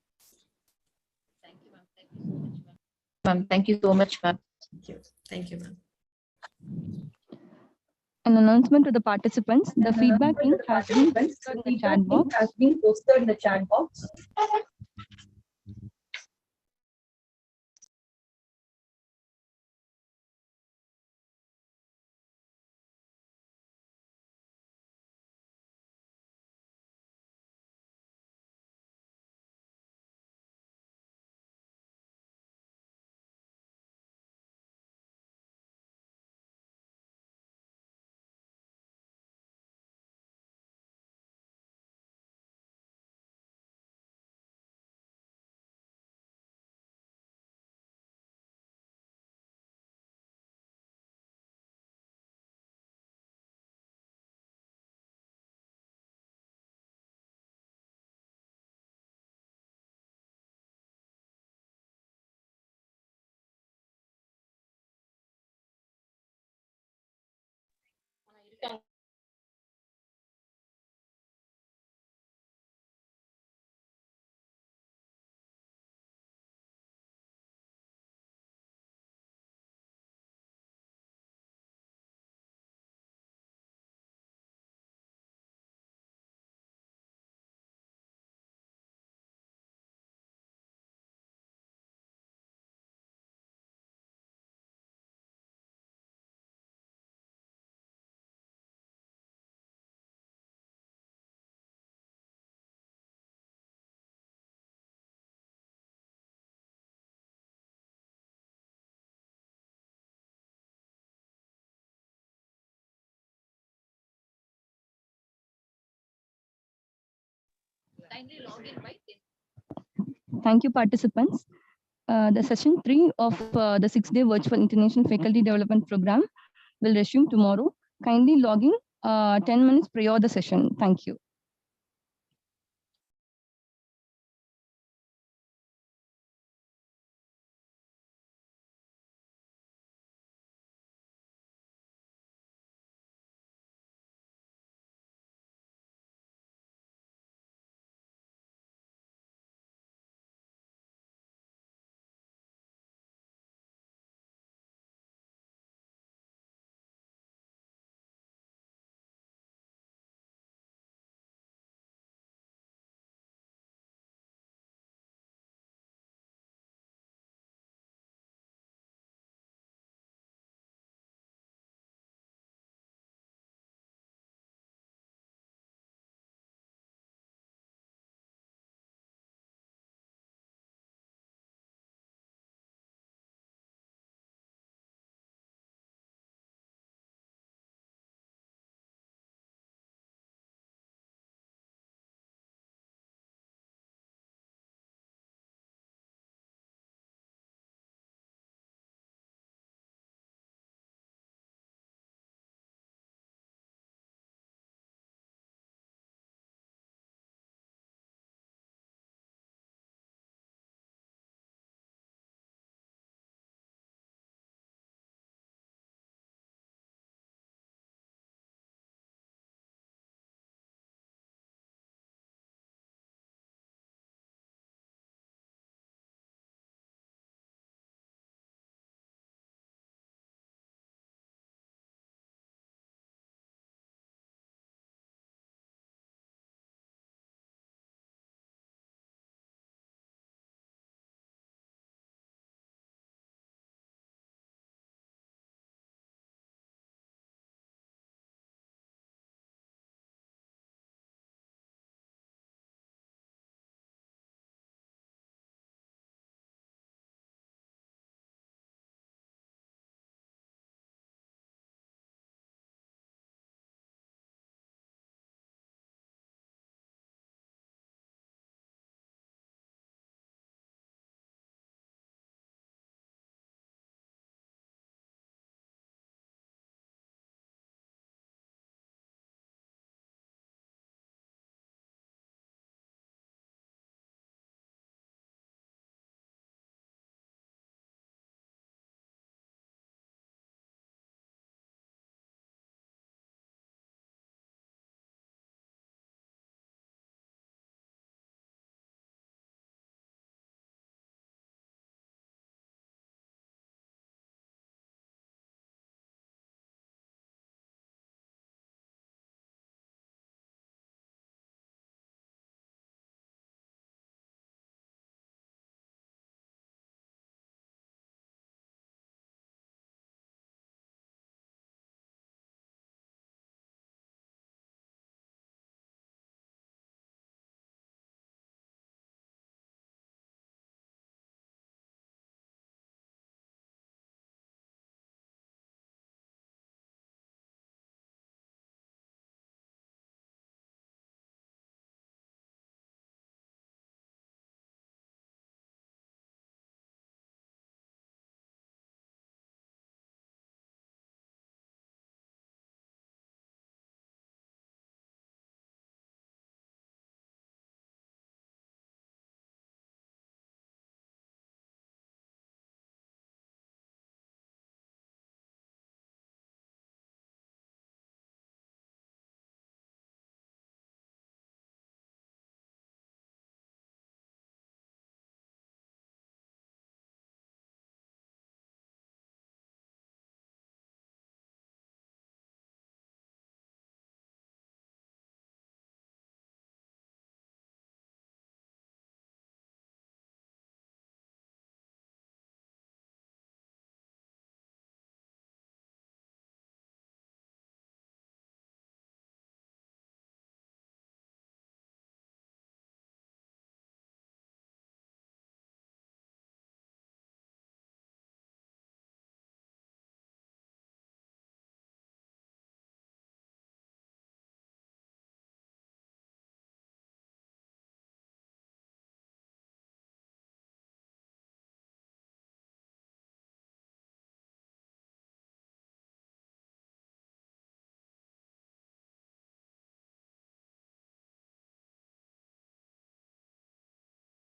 Ma'am, thank you so much, ma'am. Thank you. Thank you, ma'am. An announcement to the participants. The feedback link has been posted in the chat box. Thank you, participants. The session 3 of the 6-day virtual international faculty development program will resume tomorrow. Kindly log in 10 minutes prior the session. Thank you.